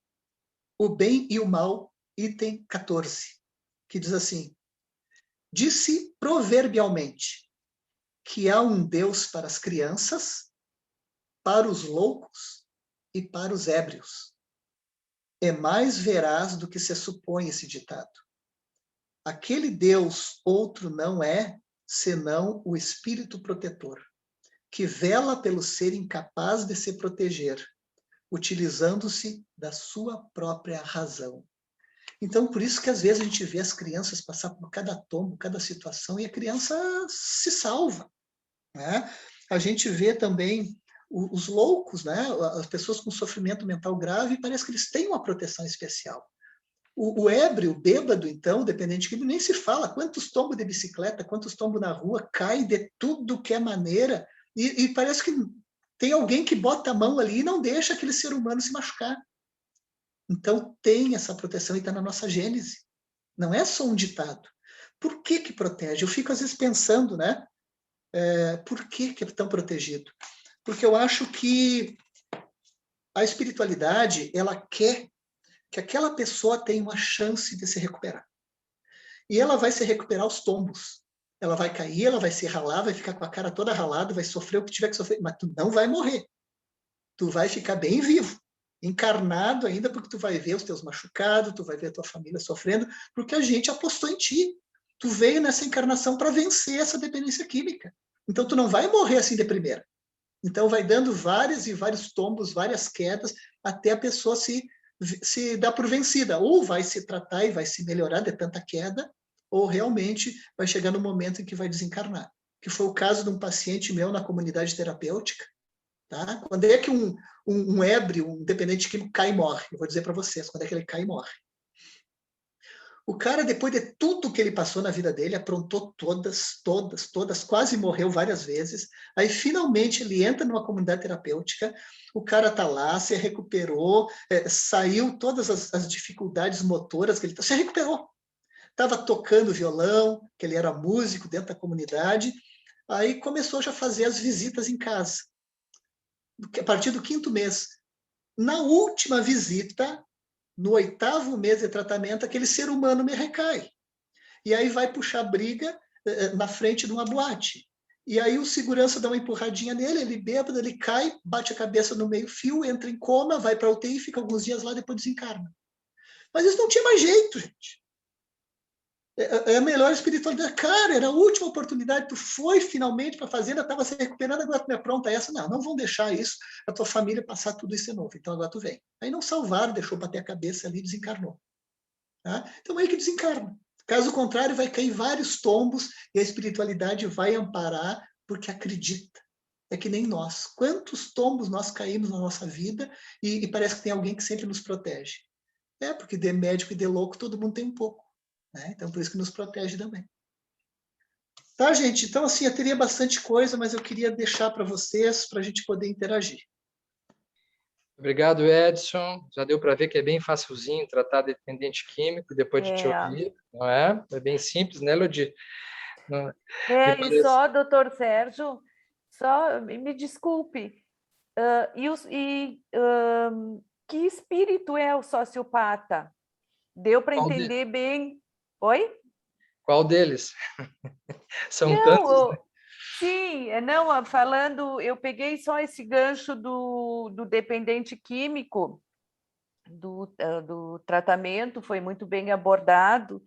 o bem e o mal, item 14, que diz assim: disse proverbialmente que há um Deus para as crianças, para os loucos e para os ébrios. É mais veraz do que se supõe esse ditado. Aquele Deus outro não é, senão o Espírito protetor, que vela pelo ser incapaz de se proteger, utilizando-se da sua própria razão. Então, por isso que às vezes a gente vê as crianças passar por cada tombo, cada situação, e a criança se salva. Né? A gente vê também os loucos, né? As pessoas com sofrimento mental grave, parece que eles têm uma proteção especial. O ébrio, o bêbado, então, dependente de nem se fala quantos tombos de bicicleta, quantos tombos na rua, cai de tudo que é maneira, e parece que tem alguém que bota a mão ali e não deixa aquele ser humano se machucar. Então, tem essa proteção e está na nossa gênese. Não é só um ditado. Por que que protege? Eu fico, às vezes, pensando, né? Por que que é tão protegido? Porque eu acho que a espiritualidade, ela quer que aquela pessoa tenha uma chance de se recuperar. E ela vai se recuperar aos tombos. Ela vai cair, ela vai se ralar, vai ficar com a cara toda ralada, vai sofrer o que tiver que sofrer, mas tu não vai morrer. Tu vai ficar bem vivo, encarnado ainda, porque tu vai ver os teus machucados, tu vai ver a tua família sofrendo, porque a gente apostou em ti. Tu veio nessa encarnação para vencer essa dependência química. Então tu não vai morrer assim de primeira. Então vai dando vários e vários tombos, várias quedas, até a pessoa se dar por vencida. Ou vai se tratar e vai se melhorar de tanta queda, ou realmente vai chegar no momento em que vai desencarnar. Que foi o caso de um paciente meu na comunidade terapêutica. Tá? Quando é que um ébrio, um dependente químico cai e morre? Eu vou dizer para vocês, quando é que ele cai e morre. O cara, depois de tudo que ele passou na vida dele, aprontou todas, quase morreu várias vezes. Aí, finalmente, ele entra numa comunidade terapêutica, o cara está lá, se recuperou, saiu todas as dificuldades motoras que ele se recuperou. Estava tocando violão, que ele era músico dentro da comunidade, aí começou já a fazer as visitas em casa. A partir do 5º mês. Na última visita, no 8º mês de tratamento, aquele ser humano me recai. E aí vai puxar briga na frente de uma boate. E aí o segurança dá uma empurradinha nele, ele bêbado, ele cai, bate a cabeça no meio-fio, entra em coma, vai para a UTI, fica alguns dias lá, depois desencarna. Mas isso não tinha mais jeito, gente. É a melhor espiritualidade. Cara, era a última oportunidade, tu foi finalmente para a fazenda, estava se recuperando, agora tu me apronta essa. Não vão deixar isso, a tua família passar tudo isso de novo. Então agora tu vem. Aí não salvaram, deixou bater a cabeça ali e desencarnou. Tá? Então aí que desencarna. Caso contrário, vai cair vários tombos e a espiritualidade vai amparar porque acredita. É que nem nós. Quantos tombos nós caímos na nossa vida e parece que tem alguém que sempre nos protege. Porque de médico e de louco todo mundo tem um pouco. Né? Então, por isso que nos protege também. Tá, gente? Então, assim, eu teria bastante coisa, mas eu queria deixar para vocês, para a gente poder interagir. Obrigado, Edson. Já deu para ver que é bem facilzinho tratar dependente químico, depois de te ouvir, não é? É bem simples, né, Lodi? E só, doutor Sérgio, só me desculpe, que espírito é o sociopata? Deu para entender bem? Oi? Qual deles? São tantos, né? Sim, não, falando, eu peguei só esse gancho do dependente químico, do tratamento, foi muito bem abordado,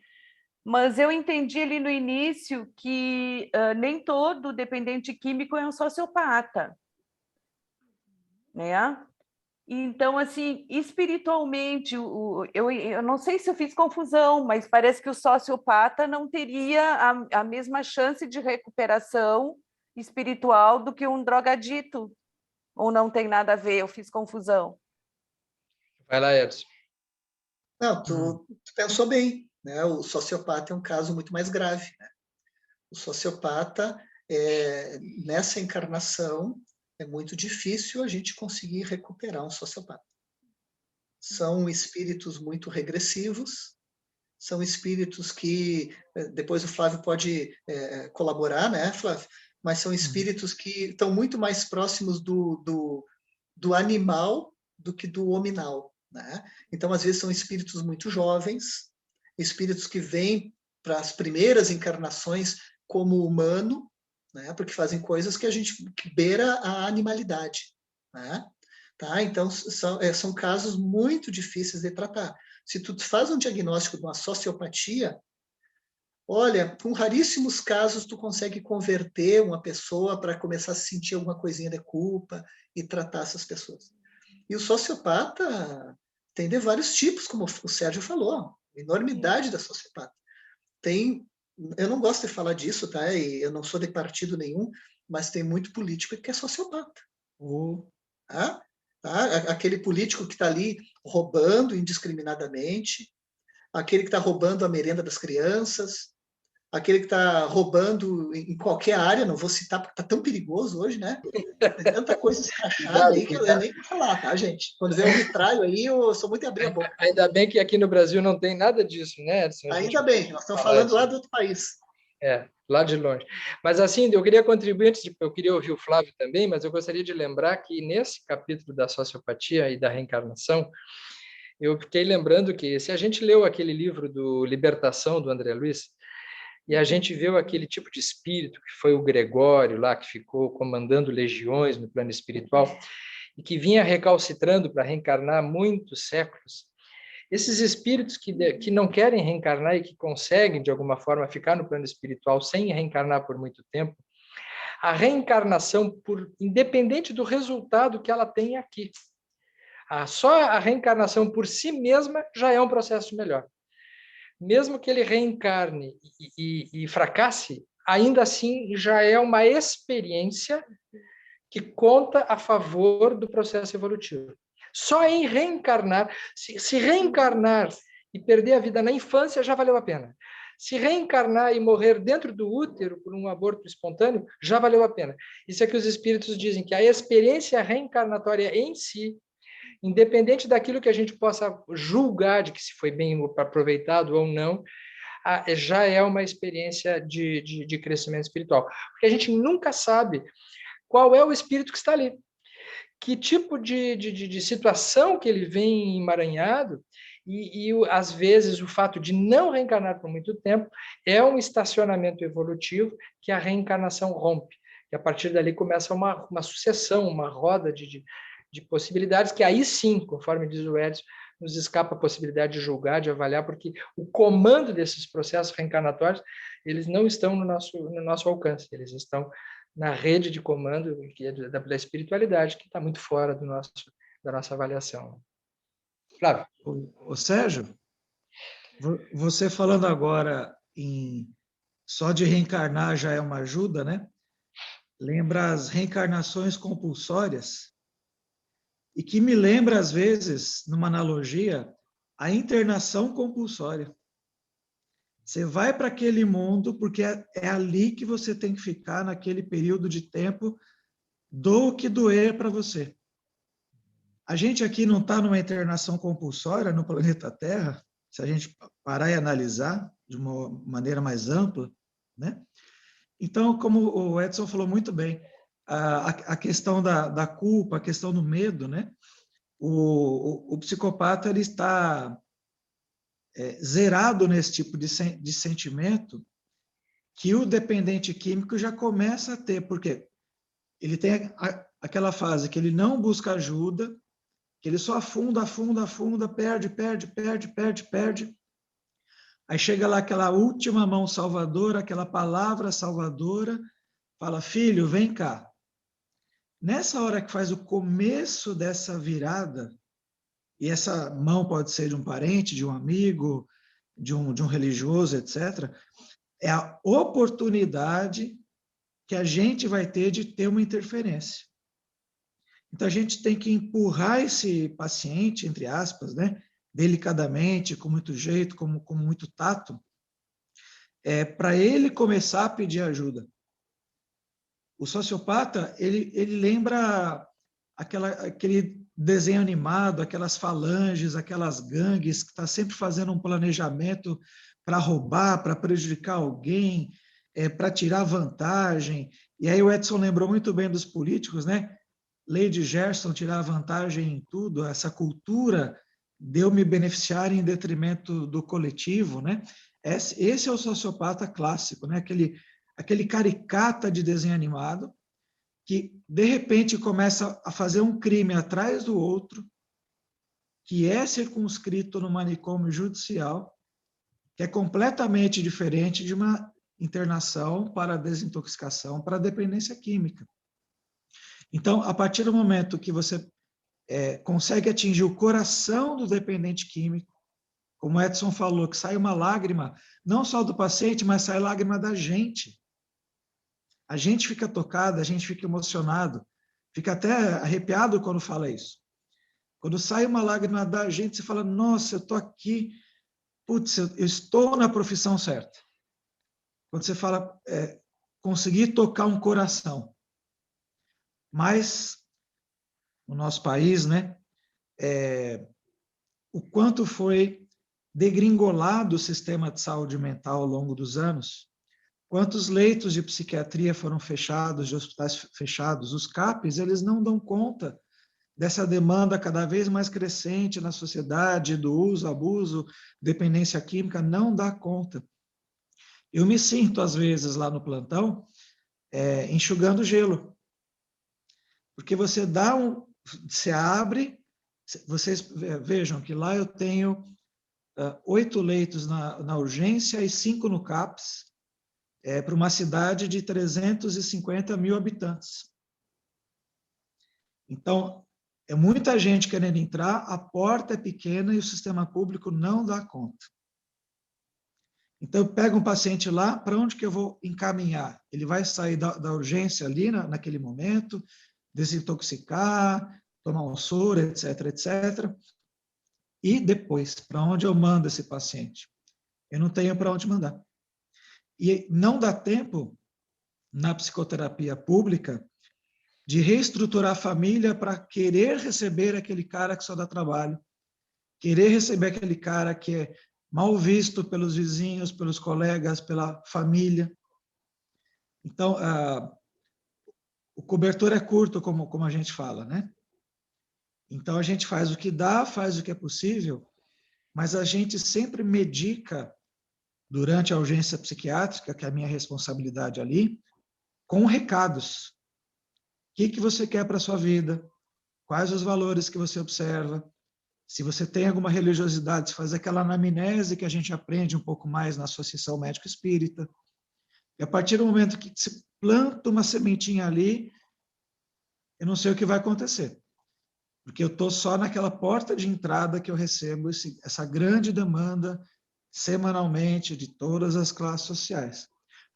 mas eu entendi ali no início que nem todo dependente químico é um sociopata, né? Então, assim, espiritualmente, eu não sei se eu fiz confusão, mas parece que o sociopata não teria a mesma chance de recuperação espiritual do que um drogadito, ou não tem nada a ver, eu fiz confusão. Vai lá, Edson. Não, tu pensou bem, né? O sociopata é um caso muito mais grave, né? O sociopata, nessa encarnação, é muito difícil a gente conseguir recuperar um sociopata. São espíritos muito regressivos, são espíritos que, depois o Flávio pode colaborar, né, Flávio? Mas são espíritos que estão muito mais próximos do animal do que do hominal, né? Então, às vezes, são espíritos muito jovens, espíritos que vêm para as primeiras encarnações como humano, né? Porque fazem coisas que beira a animalidade, né? Tá? Então, são casos muito difíceis de tratar. Se tu faz um diagnóstico de uma sociopatia, olha, com raríssimos casos tu consegue converter uma pessoa para começar a sentir alguma coisinha de culpa e tratar essas pessoas. E o sociopata tem de vários tipos, como o Sérgio falou, enormidade da sociopata. Eu não gosto de falar disso, tá? E eu não sou de partido nenhum, mas tem muito político que é sociopata. Tá? Aquele político que está ali roubando indiscriminadamente, aquele que está roubando a merenda das crianças, aquele que está roubando em qualquer área, não vou citar porque está tão perigoso hoje, né? Tem tanta coisa escrachada aí que eu nem vou falar, tá, gente? Quando vem o mitralho aí, eu sou muito abrir a boca. Ainda bem que aqui no Brasil não tem nada disso, né, Edson? Ainda bem, nós estamos falando lá do outro país. Lá de longe. Mas, assim, eu queria contribuir, eu queria ouvir o Flávio também, mas eu gostaria de lembrar que nesse capítulo da sociopatia e da reencarnação, eu fiquei lembrando que, se a gente leu aquele livro do Libertação, do André Luiz, e a gente viu aquele tipo de espírito que foi o Gregório lá, que ficou comandando legiões no plano espiritual, e que vinha recalcitrando para reencarnar há muitos séculos, esses espíritos que não querem reencarnar e que conseguem, de alguma forma, ficar no plano espiritual sem reencarnar por muito tempo, a reencarnação, independente do resultado que ela tem aqui, só a reencarnação por si mesma já é um processo melhor. Mesmo que ele reencarne e fracasse, ainda assim já é uma experiência que conta a favor do processo evolutivo. Só em reencarnar, se reencarnar e perder a vida na infância, já valeu a pena. Se reencarnar e morrer dentro do útero por um aborto espontâneo, já valeu a pena. Isso é que os espíritos dizem, que a experiência reencarnatória em si, independente daquilo que a gente possa julgar de que se foi bem aproveitado ou não, já é uma experiência de crescimento espiritual. Porque a gente nunca sabe qual é o espírito que está ali, que tipo de situação que ele vem emaranhado, e às vezes o fato de não reencarnar por muito tempo é um estacionamento evolutivo que a reencarnação rompe, e a partir dali começa uma sucessão, uma roda de possibilidades, que aí sim, conforme diz o Edson, nos escapa a possibilidade de julgar, de avaliar, porque o comando desses processos reencarnatórios, eles não estão no nosso alcance, eles estão na rede de comando que é da espiritualidade, que está muito fora da nossa avaliação. Flávio. Ô Sérgio, você falando agora só de reencarnar já é uma ajuda, né? Lembra as reencarnações compulsórias, e que me lembra, às vezes, numa analogia, a internação compulsória. Você vai para aquele mundo porque é ali que você tem que ficar naquele período de tempo, do que doer para você. A gente aqui não está numa internação compulsória no planeta Terra, se a gente parar e analisar de uma maneira mais ampla, né? Então, como o Edson falou muito bem, a questão da culpa, a questão do medo, né? O psicopata ele está zerado nesse tipo de sentimento, que o dependente químico já começa a ter, porque ele tem aquela fase que ele não busca ajuda, que ele só afunda, perde. Aí chega lá aquela última mão salvadora, aquela palavra salvadora, fala, filho, vem cá. Nessa hora que faz o começo dessa virada, e essa mão pode ser de um parente, de um amigo, de um religioso, etc., é a oportunidade que a gente vai ter de ter uma interferência. Então, a gente tem que empurrar esse paciente, entre aspas, né, delicadamente, com muito jeito, com muito tato, para ele começar a pedir ajuda. O sociopata, ele lembra aquele desenho animado, aquelas falanges, aquelas gangues, que está sempre fazendo um planejamento para roubar, para prejudicar alguém, para tirar vantagem. E aí o Edson lembrou muito bem dos políticos, né? Lady Gerson tirar vantagem em tudo, essa cultura de eu me beneficiar em detrimento do coletivo, né? Esse é o sociopata clássico, né? Aquele caricata de desenho animado que, de repente, começa a fazer um crime atrás do outro, que é circunscrito no manicômio judicial, que é completamente diferente de uma internação para desintoxicação, para dependência química. Então, a partir do momento que você consegue atingir o coração do dependente químico, como o Edson falou, que sai uma lágrima, não só do paciente, mas sai lágrima da gente. A gente fica tocado, a gente fica emocionado, fica até arrepiado quando fala isso. Quando sai uma lágrima da gente, você fala, nossa, eu estou aqui, putz, eu estou na profissão certa. Quando você fala, conseguir tocar um coração. Mas, no nosso país, né, o quanto foi degringolado o sistema de saúde mental ao longo dos anos, quantos leitos de psiquiatria foram fechados, de hospitais fechados, os CAPs, eles não dão conta dessa demanda cada vez mais crescente na sociedade, do uso, abuso, dependência química, não dá conta. Eu me sinto, às vezes, lá no plantão, enxugando gelo. Porque você você abre, vocês vejam que lá eu tenho 8 leitos na urgência e 5 no CAPS, para uma cidade de 350 mil habitantes. Então, é muita gente querendo entrar, a porta é pequena e o sistema público não dá conta. Então, eu pego um paciente lá, para onde que eu vou encaminhar? Ele vai sair da urgência ali, naquele momento, desintoxicar, tomar um soro, etc., etc. E depois, para onde eu mando esse paciente? Eu não tenho para onde mandar. E não dá tempo, na psicoterapia pública, de reestruturar a família para querer receber aquele cara que só dá trabalho, querer receber aquele cara que é mal visto pelos vizinhos, pelos colegas, pela família. Então, o cobertor é curto, como a gente fala, né? Então, a gente faz o que dá, faz o que é possível, mas a gente sempre medica, durante a urgência psiquiátrica, que é a minha responsabilidade ali, com recados. O que você quer para a sua vida? Quais os valores que você observa? Se você tem alguma religiosidade, se faz aquela anamnese que a gente aprende um pouco mais na Associação Médico Espírita. E a partir do momento que se planta uma sementinha ali, eu não sei o que vai acontecer. Porque eu estou só naquela porta de entrada que eu recebo essa grande demanda semanalmente de todas as classes sociais.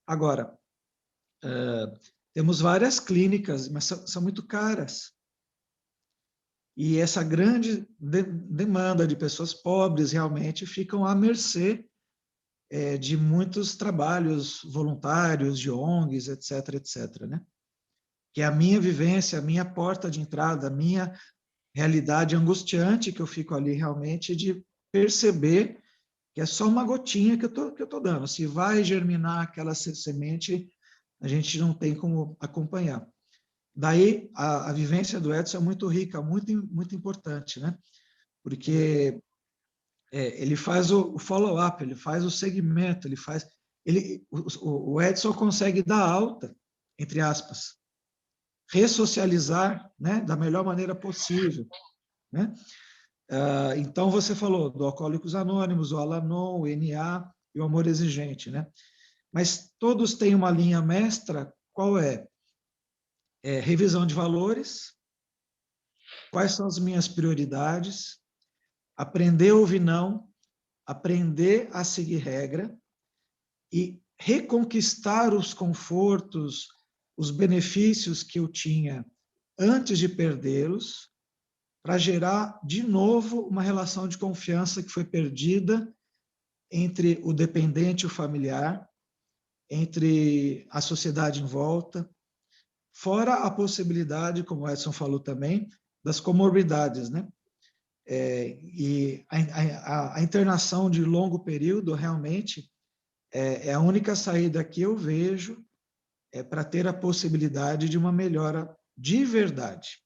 Agora, temos várias clínicas, mas são muito caras. E essa grande demanda de pessoas pobres realmente ficam à mercê de muitos trabalhos voluntários, de ONGs, etc., etc., né? Que é a minha vivência, a minha porta de entrada, a minha realidade angustiante que eu fico ali realmente de perceber que é só uma gotinha que eu estou dando. Se vai germinar aquela semente, a gente não tem como acompanhar. Daí, a vivência do Edson é muito rica, muito, muito importante, né? Porque ele faz o follow-up, ele faz o segmento, ele faz o Edson consegue dar alta, entre aspas, ressocializar, né, da melhor maneira possível, né? Então, você falou do Alcoólicos Anônimos, o Al-Anon, o NA e o Amor Exigente, né? Mas todos têm uma linha mestra, qual é? Revisão de valores, quais são as minhas prioridades, aprender a ouvir não, aprender a seguir regra e reconquistar os confortos, os benefícios que eu tinha antes de perdê-los, para gerar de novo uma relação de confiança que foi perdida entre o dependente e o familiar, entre a sociedade em volta, fora a possibilidade, como o Edson falou também, das comorbidades, né? E a internação de longo período realmente é a única saída que eu vejo para ter a possibilidade de uma melhora de verdade.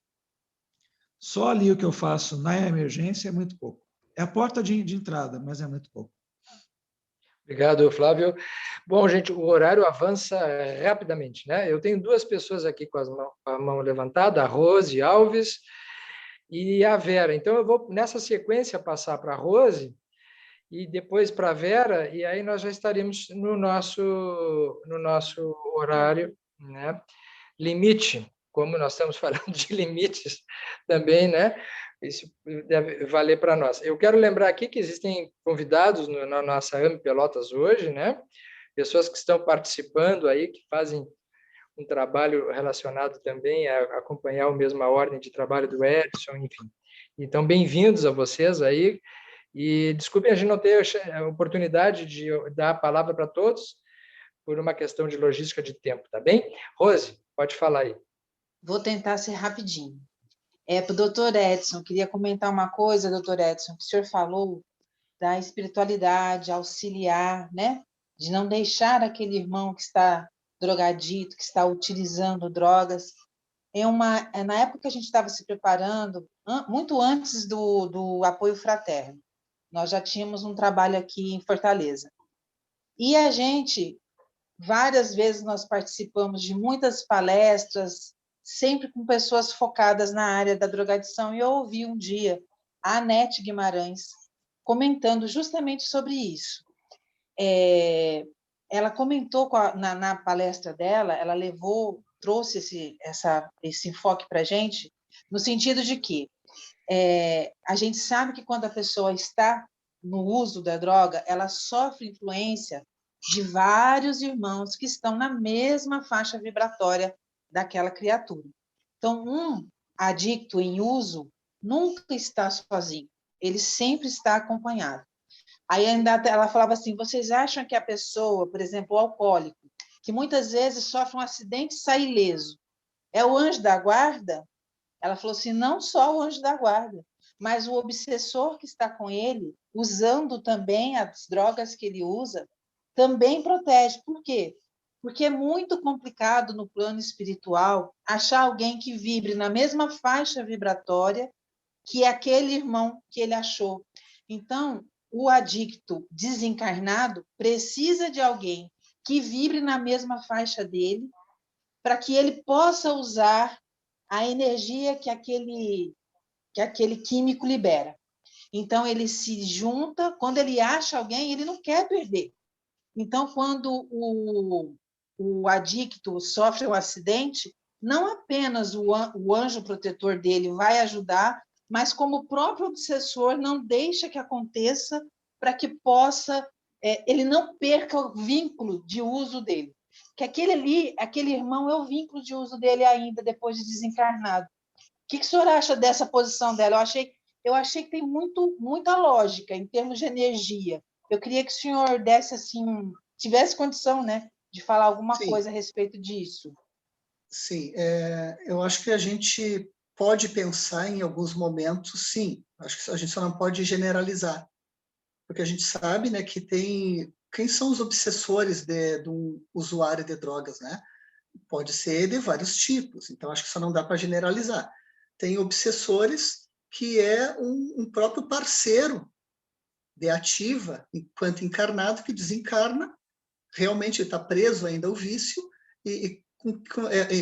Só ali o que eu faço na emergência é muito pouco. É a porta de entrada, mas é muito pouco. Obrigado, Flávio. Bom, gente, o horário avança rapidamente, né? Eu tenho duas pessoas aqui com a mão levantada, a Rose Alves e a Vera. Então, eu vou, nessa sequência, passar para a Rose e depois para a Vera, e aí nós já estaremos no nosso horário, né? Limite, como nós estamos falando de limites também, né? Isso deve valer para nós. Eu quero lembrar aqui que existem convidados na nossa AME Pelotas hoje, né? Pessoas que estão participando aí, que fazem um trabalho relacionado também a acompanhar a mesma ordem de trabalho do Edson, enfim. Então, bem-vindos a vocês aí. E desculpem a gente não ter a oportunidade de dar a palavra para todos, por uma questão de logística de tempo, tá bem? Rose, pode falar aí. Vou tentar ser rapidinho. Para o doutor Edson, queria comentar uma coisa, doutor Edson, que o senhor falou da espiritualidade, auxiliar, né? De não deixar aquele irmão que está drogadito, que está utilizando drogas. Na época que a gente estava se preparando, muito antes do apoio fraterno, nós já tínhamos um trabalho aqui em Fortaleza. E a gente, várias vezes nós participamos de muitas palestras, sempre com pessoas focadas na área da drogadição, e eu ouvi um dia a Anete Guimarães comentando justamente sobre isso. Ela comentou na palestra dela, ela trouxe esse enfoque para a gente, no sentido de que a gente sabe que quando a pessoa está no uso da droga, ela sofre influência de vários irmãos que estão na mesma faixa vibratória daquela criatura. Então, um adicto em uso nunca está sozinho, ele sempre está acompanhado. Aí ainda ela falava assim, vocês acham que a pessoa, por exemplo, o alcoólico, que muitas vezes sofre um acidente e sai ileso, é o anjo da guarda? Ela falou assim, não só o anjo da guarda, mas o obsessor que está com ele, usando também as drogas que ele usa, também protege. Por quê? Porque é muito complicado no plano espiritual achar alguém que vibre na mesma faixa vibratória que aquele irmão que ele achou. Então, o adicto desencarnado precisa de alguém que vibre na mesma faixa dele para que ele possa usar a energia que aquele químico libera. Então, ele se junta, quando ele acha alguém, ele não quer perder. Então, quando o adicto sofre um acidente, não apenas o anjo protetor dele vai ajudar, mas como o próprio obsessor não deixa que aconteça para que possa, ele não perca o vínculo de uso dele. Que aquele irmão é o vínculo de uso dele ainda, depois de desencarnado. O que o senhor acha dessa posição dela? Eu achei que tem muita lógica em termos de energia. Eu queria que o senhor desse assim, tivesse condição, né, de falar alguma coisa a respeito disso. Sim, eu acho que a gente pode pensar em alguns momentos, sim. Acho que a gente só não pode generalizar, porque a gente sabe, né, que quem são os obsessores de um usuário de drogas, né? Pode ser de vários tipos. Então acho que só não dá para generalizar. Tem obsessores que é um próprio parceiro de ativa, enquanto encarnado, que desencarna realmente está preso ainda ao vício, e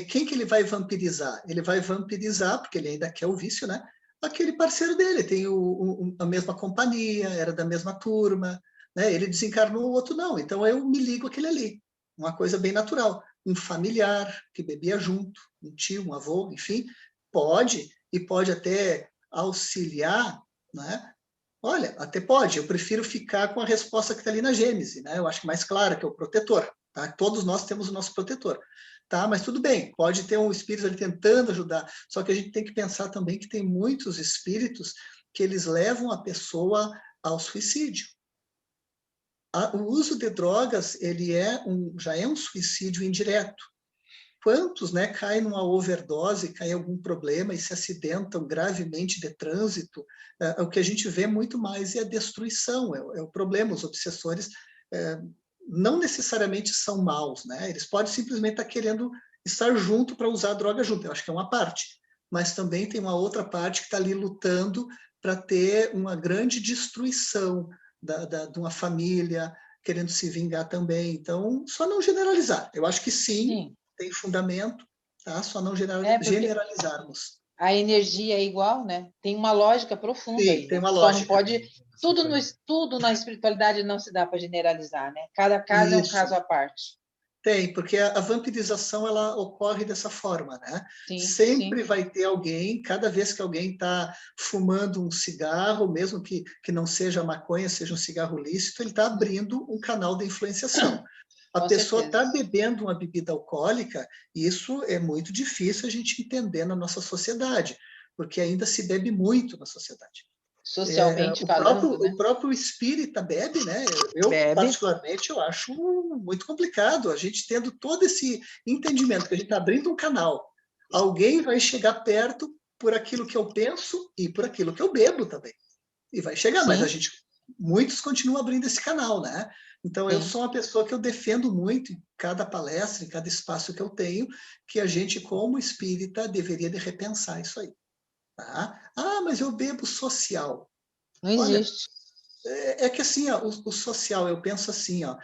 quem que ele vai vampirizar? Ele vai vampirizar, porque ele ainda quer o vício, né? Aquele parceiro dele, tem a mesma companhia, era da mesma turma, né? Ele desencarnou, o outro não, então eu me ligo àquele ali, uma coisa bem natural. Um familiar que bebia junto, um tio, um avô, enfim, pode até auxiliar, né? Olha, até pode, eu prefiro ficar com a resposta que está ali na Gênese, né? Eu acho que mais clara, que é o protetor, tá? Todos nós temos o nosso protetor, tá? Mas tudo bem, pode ter um espírito ali tentando ajudar, só que a gente tem que pensar também que tem muitos espíritos que eles levam a pessoa ao suicídio. O uso de drogas, ele já é um suicídio indireto. Quantos, né, caem numa overdose, caem em algum problema e se acidentam gravemente de trânsito? O que a gente vê muito mais é a destruição, é o problema. Os obsessores não necessariamente são maus, né? Eles podem simplesmente estar querendo estar junto para usar a droga junto. Eu acho que é uma parte. Mas também tem uma outra parte que está ali lutando para ter uma grande destruição de uma família, querendo se vingar também. Então, só não generalizar. Eu acho que sim. Tem fundamento, tá? Só não generalizarmos. A energia é igual, né? Tem uma lógica profunda. Sim, aí. tem uma Só lógica. não pode... Tudo na espiritualidade não se dá para generalizar, né? Cada caso é um caso à parte. Tem, porque a vampirização ela ocorre dessa forma, né? Sim, sempre vai ter alguém, cada vez que alguém está fumando um cigarro, mesmo que não seja maconha, seja um cigarro lícito, ele está abrindo um canal de influenciação. A pessoa está bebendo uma bebida alcoólica, e isso é muito difícil a gente entender na nossa sociedade, porque ainda se bebe muito na sociedade. Socialmente falando, o próprio espírita bebe, né? Eu, particularmente, eu acho muito complicado a gente tendo todo esse entendimento que a gente está abrindo um canal. Alguém vai chegar perto por aquilo que eu penso e por aquilo que eu bebo também. E vai chegar, mas muitos continuam abrindo esse canal, né? Então, eu sou uma pessoa que eu defendo muito em cada palestra, em cada espaço que eu tenho, que a gente, como espírita, deveria de repensar isso aí. Tá? Ah, mas eu bebo social. Não existe. Olha, é que assim, ó, o social, eu penso assim, ó,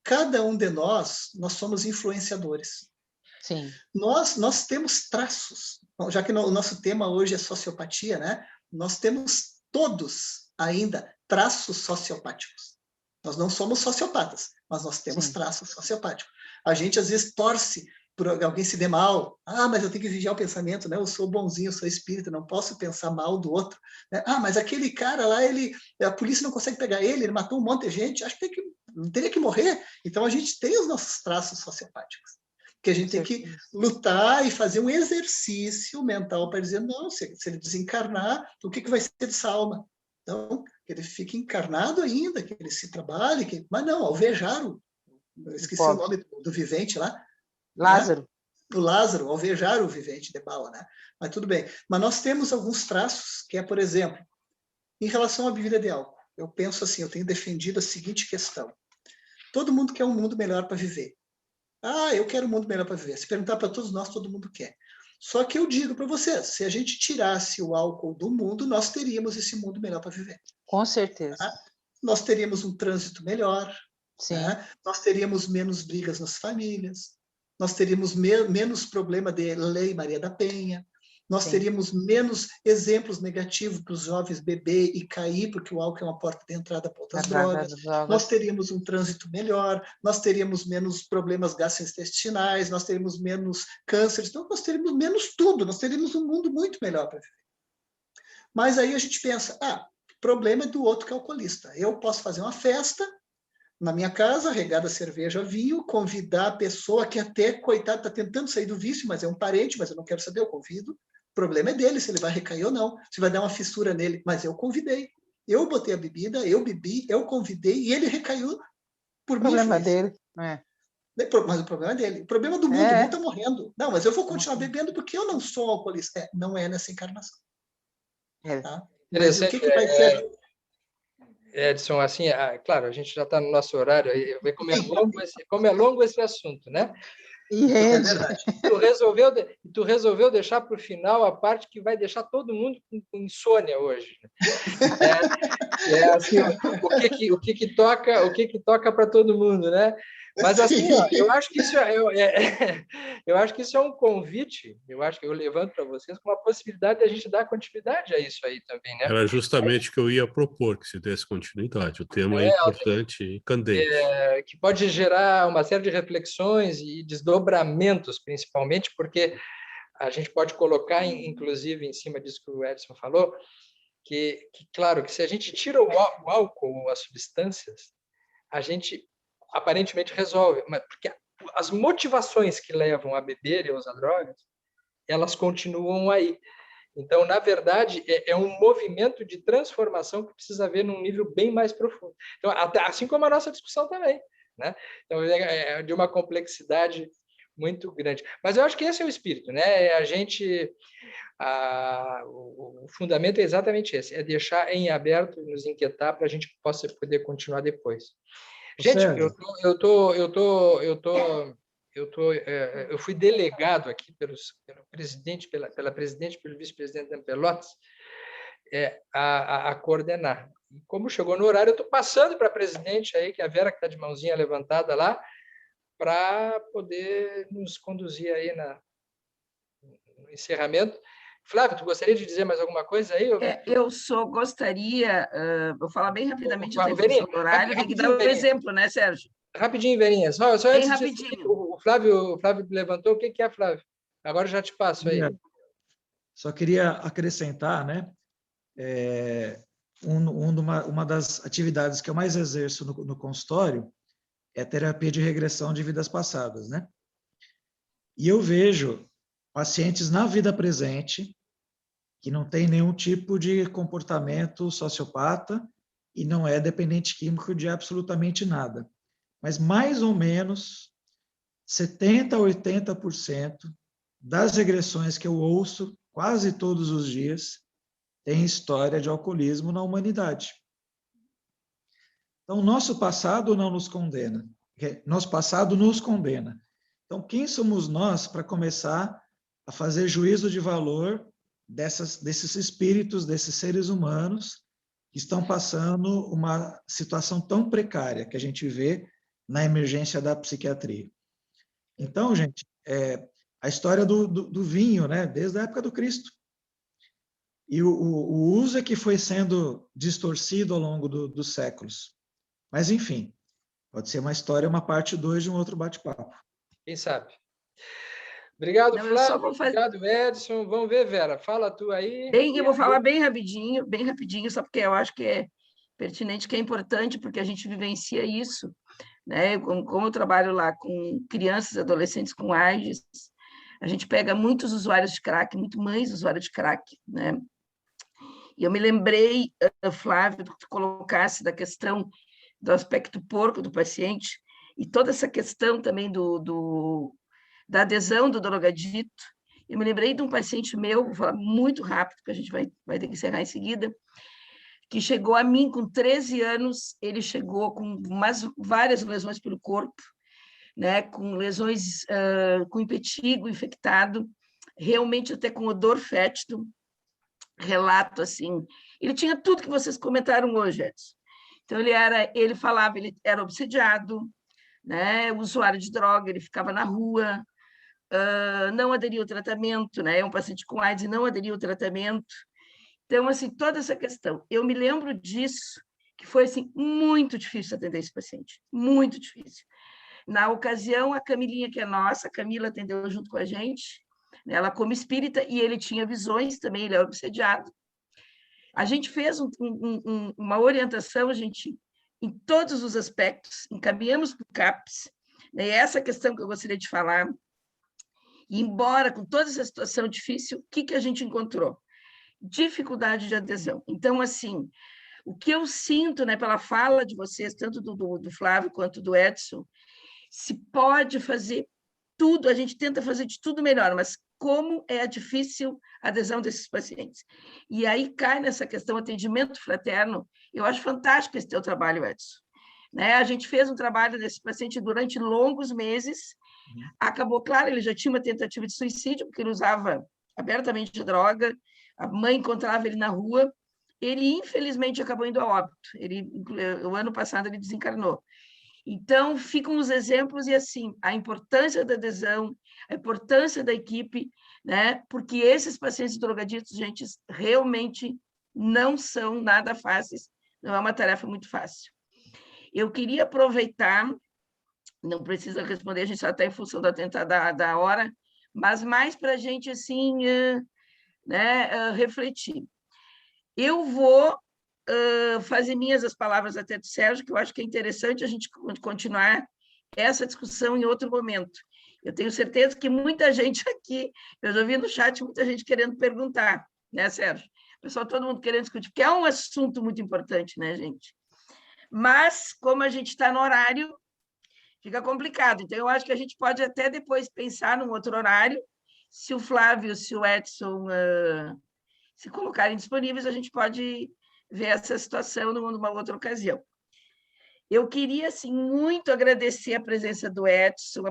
cada um de nós somos influenciadores. Sim. Nós temos traços, já que o nosso tema hoje é sociopatia, né? Nós temos todos ainda traços sociopáticos. Nós não somos sociopatas, mas nós temos traços sociopáticos. A gente, às vezes, torce por alguém se dê mal. Ah, mas eu tenho que vigiar o pensamento, né? Eu sou bonzinho, eu sou espírita, não posso pensar mal do outro. Né? Ah, mas aquele cara lá, a polícia não consegue pegar ele matou um monte de gente, acho que teria que morrer. Então, a gente tem os nossos traços sociopáticos, que a gente tem que lutar e fazer um exercício mental para dizer, não, se ele desencarnar, o que vai ser dessa alma? Então, que ele fique encarnado ainda, que ele se trabalhe, mas não, alvejar eu esqueci o nome do vivente lá. Lázaro. Né? O Lázaro, alvejar o vivente de bala, né? Mas tudo bem. Mas nós temos alguns traços, que é, por exemplo, em relação à bebida de álcool. Eu penso assim, eu tenho defendido a seguinte questão. Todo mundo quer um mundo melhor para viver. Ah, eu quero um mundo melhor para viver. Se perguntar para todos nós, todo mundo quer. Só que eu digo para vocês, se a gente tirasse o álcool do mundo, nós teríamos esse mundo melhor para viver. Com certeza. Tá? Nós teríamos um trânsito melhor, né? Nós teríamos menos brigas nas famílias, nós teríamos menos problema de lei Maria da Penha, nós teríamos menos exemplos negativos para os jovens beber e cair, porque o álcool é uma porta de entrada para outras drogas. Nós teríamos um trânsito melhor, nós teríamos menos problemas gastrointestinais, nós teríamos menos cânceres, então nós teríamos menos tudo, nós teríamos um mundo muito melhor para viver. Mas aí a gente pensa, o problema é do outro que é alcoolista. Eu posso fazer uma festa na minha casa, regada cerveja, vinho, convidar a pessoa que até, coitado, está tentando sair do vício, mas é um parente, mas eu não quero saber, eu convido. O problema é dele, se ele vai recair ou não, se vai dar uma fissura nele, mas eu convidei. Eu botei a bebida, eu bebi, eu convidei, e ele recaiu por mim. O problema dele. Mas o problema é dele. O problema do mundo, o mundo está morrendo. Não, mas eu vou continuar bebendo porque eu não sou alcoolista. Não é nessa encarnação. Tá? Interessante. Mas o que vai ser... Edson, assim, claro, a gente já está no nosso horário, como é longo esse assunto, né? É verdade. Tu resolveu deixar para o final a parte que vai deixar todo mundo com insônia hoje. Assim, o que toca para todo mundo, né? Mas assim, ó, eu acho que isso eu acho que isso é um convite, eu acho que eu levanto para vocês com a possibilidade de a gente dar continuidade a isso aí também, né? Era justamente o que eu ia propor, que se desse continuidade. O tema é importante e candente. Que pode gerar uma série de reflexões e desdobramentos, principalmente, porque a gente pode colocar, inclusive, em cima disso que o Edson falou, que claro, que se a gente tira o álcool, as substâncias, a gente aparentemente resolve, mas porque as motivações que levam a beber e a usar drogas, elas continuam aí. Então, na verdade, é um movimento de transformação que precisa haver num nível bem mais profundo. Então, assim como a nossa discussão também, né? Então, é de uma complexidade muito grande. Mas eu acho que esse é o espírito, né? A gente... o fundamento é exatamente esse, é deixar em aberto, nos inquietar para a gente possa poder continuar depois. Gente, eu fui delegado aqui pelo presidente, pela presidente, pelo vice-presidente da Pelotas, a coordenar. E como chegou no horário, eu estou passando para a presidente aí, que é a Vera, que está de mãozinha levantada lá, para poder nos conduzir aí no encerramento. Flávio, tu gostaria de dizer mais alguma coisa aí? Eu só gostaria, vou falar bem rapidamente até Verinha, o horário, tem que dar um exemplo, né, Sérgio? Rapidinho, Verinha, só bem antes rapidinho. Disso, o Flávio levantou, o que é, Flávio? Agora já te passo aí. Só queria acrescentar, né, uma das atividades que eu mais exerço no consultório é a terapia de regressão de vidas passadas, né? E eu vejo pacientes na vida presente que não tem nenhum tipo de comportamento sociopata e não é dependente químico de absolutamente nada. Mas mais ou menos 70% a 80% das regressões que eu ouço quase todos os dias tem história de alcoolismo na humanidade. Então, nosso passado não nos condena. Nosso passado nos condena. Então, quem somos nós para começar a fazer juízo de valor desses espíritos, desses seres humanos que estão passando uma situação tão precária que a gente vê na emergência da psiquiatria? Então, gente, a história do vinho, né, desde a época do Cristo. E o uso é que foi sendo distorcido ao longo dos séculos. Mas, enfim, pode ser uma história, uma parte 2 de um outro bate-papo. Quem sabe? Obrigado, Flávio. Obrigado, Edson. Vamos ver, Vera. Fala tu aí. Eu vou falar bem rapidinho, só porque eu acho que é pertinente, que é importante, porque a gente vivencia isso, né? Como eu trabalho lá com crianças e adolescentes com AIDS, a gente pega muitos usuários de crack, muito mães usuárias de crack, né? E eu me lembrei, Flávio, que tu colocasse da questão do aspecto porco do paciente e toda essa questão também da adesão do drogadito. Eu me lembrei de um paciente meu, vou falar muito rápido, porque a gente vai ter que encerrar em seguida, que chegou a mim com 13 anos, ele chegou com várias lesões pelo corpo, né, com lesões com impetigo infectado, realmente até com odor fétido, relato assim. Ele tinha tudo que vocês comentaram hoje, Edson. Então, ele falava, ele era obsediado, né, usuário de droga, ele ficava na rua, não aderiu ao tratamento, né, é um paciente com AIDS e não aderiu ao tratamento. Então, assim, toda essa questão. Eu me lembro disso, que foi assim, muito difícil atender esse paciente, muito difícil. Na ocasião, a Camilinha, que é nossa, a Camila atendeu junto com a gente, né, ela como espírita, e ele tinha visões também, ele era obsediado. A gente fez uma orientação, em todos os aspectos, encaminhamos para o CAPS, né, e essa questão que eu gostaria de falar, e embora com toda essa situação difícil, o que a gente encontrou? Dificuldade de adesão. Então, assim, o que eu sinto, né, pela fala de vocês, tanto do Flávio quanto do Edson, se pode fazer tudo, a gente tenta fazer de tudo melhor, mas como é difícil a adesão desses pacientes. E aí cai nessa questão atendimento fraterno. Eu acho fantástico esse teu trabalho, Edson. Né? A gente fez um trabalho desse paciente durante longos meses, acabou, claro, ele já tinha uma tentativa de suicídio, porque ele usava abertamente droga, a mãe encontrava ele na rua, ele infelizmente acabou indo a óbito, o ano passado ele desencarnou. Então, ficam os exemplos e, assim, a importância da adesão, a importância da equipe, né? Porque esses pacientes drogaditos, gente, realmente não são nada fáceis, não é uma tarefa muito fácil. Eu queria aproveitar, não precisa responder, a gente só está em função da hora, mas mais para a gente, assim, né, refletir. Eu vou fazer minhas as palavras até do Sérgio, que eu acho que é interessante a gente continuar essa discussão em outro momento. Eu tenho certeza que muita gente aqui, eu já vi no chat muita gente querendo perguntar, né, Sérgio? Pessoal, todo mundo querendo discutir, porque é um assunto muito importante, né, gente? Mas, como a gente está no horário, fica complicado. Então, eu acho que a gente pode até depois pensar num outro horário, se o Flávio, se o Edson se colocarem disponíveis, a gente pode ver essa situação numa outra ocasião. Eu queria, assim, muito agradecer a presença do Edson,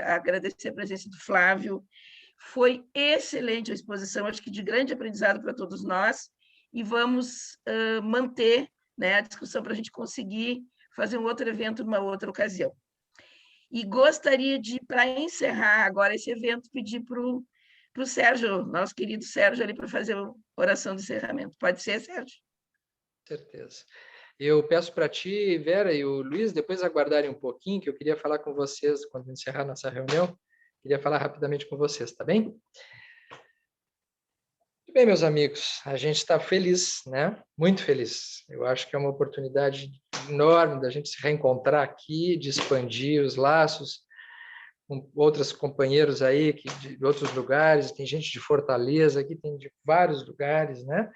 agradecer a presença do Flávio. Foi excelente a exposição, acho que de grande aprendizado para todos nós, e vamos manter, né, a discussão para a gente conseguir fazer um outro evento numa outra ocasião. E gostaria de, para encerrar agora esse evento, pedir para o Sérgio, nosso querido Sérgio, ali para fazer a oração de encerramento. Pode ser, Sérgio? Certeza. Eu peço para ti, Vera e o Luiz, depois aguardarem um pouquinho, que eu queria falar com vocês quando encerrar nossa reunião. Queria falar rapidamente com vocês, tá bem? Muito bem, meus amigos, a gente está feliz, né? Muito feliz. Eu acho que é uma oportunidade enorme da gente se reencontrar aqui, de expandir os laços com outros companheiros aí de outros lugares. Tem gente de Fortaleza, aqui tem de vários lugares, né?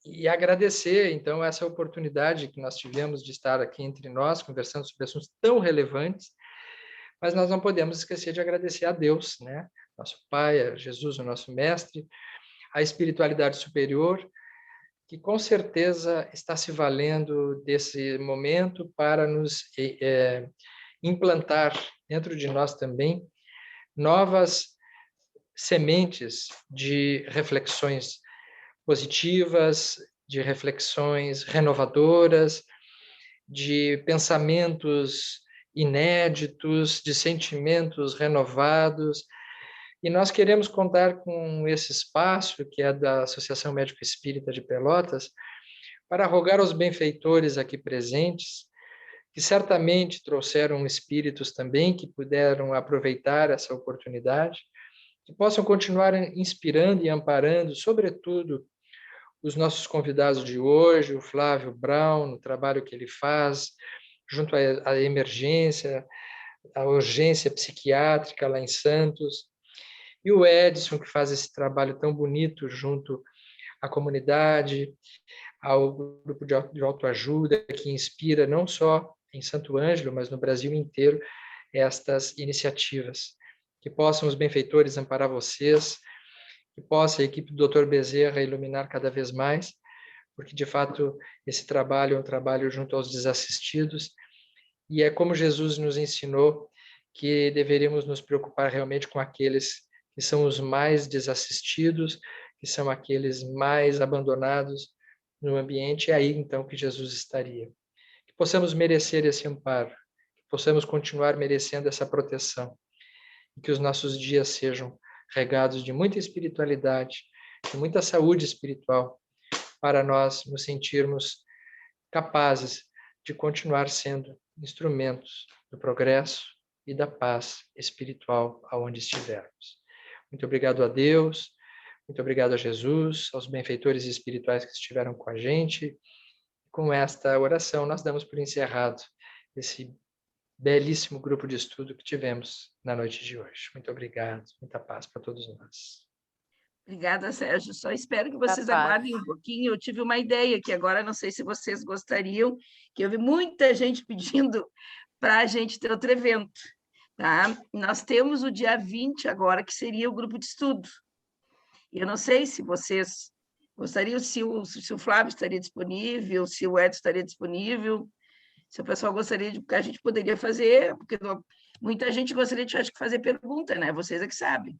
E agradecer, então, essa oportunidade que nós tivemos de estar aqui entre nós, conversando sobre assuntos tão relevantes, mas nós não podemos esquecer de agradecer a Deus, né? Nosso Pai, a Jesus, o nosso Mestre, a espiritualidade superior, que com certeza está se valendo desse momento para nos implantar dentro de nós também novas sementes de reflexões positivas, de reflexões renovadoras, de pensamentos inéditos, de sentimentos renovados. E nós queremos contar com esse espaço, que é da Associação Médico Espírita de Pelotas, para rogar aos benfeitores aqui presentes, que certamente trouxeram espíritos também que puderam aproveitar essa oportunidade, que possam continuar inspirando e amparando, sobretudo, os nossos convidados de hoje, o Flávio Brown, no trabalho que ele faz, junto à emergência, à urgência psiquiátrica lá em Santos, e o Edson, que faz esse trabalho tão bonito junto à comunidade, ao grupo de autoajuda, que inspira não só em Santo Ângelo, mas no Brasil inteiro, estas iniciativas. Que possam os benfeitores amparar vocês, que possa a equipe do Dr. Bezerra iluminar cada vez mais, porque, de fato, esse trabalho é um trabalho junto aos desassistidos, e é como Jesus nos ensinou que deveríamos nos preocupar realmente com aqueles que são os mais desassistidos, que são aqueles mais abandonados no ambiente, é aí, então, que Jesus estaria. Que possamos merecer esse amparo, que possamos continuar merecendo essa proteção, e que os nossos dias sejam regados de muita espiritualidade, de muita saúde espiritual, para nós nos sentirmos capazes de continuar sendo instrumentos do progresso e da paz espiritual aonde estivermos. Muito obrigado a Deus, muito obrigado a Jesus, aos benfeitores espirituais que estiveram com a gente. Com esta oração, nós damos por encerrado esse belíssimo grupo de estudo que tivemos na noite de hoje. Muito obrigado, muita paz para todos nós. Obrigada, Sérgio. Só espero que vocês aguardem um pouquinho. Eu tive uma ideia que agora não sei se vocês gostariam, que eu vi muita gente pedindo para a gente ter outro evento. Tá? Nós temos o dia 20 agora, que seria o grupo de estudo. Eu não sei se vocês gostariam, se o Flávio estaria disponível, se o Edson estaria disponível, se o pessoal gostaria de, porque a gente poderia fazer, porque muita gente gostaria de fazer pergunta, né? Vocês é que sabem.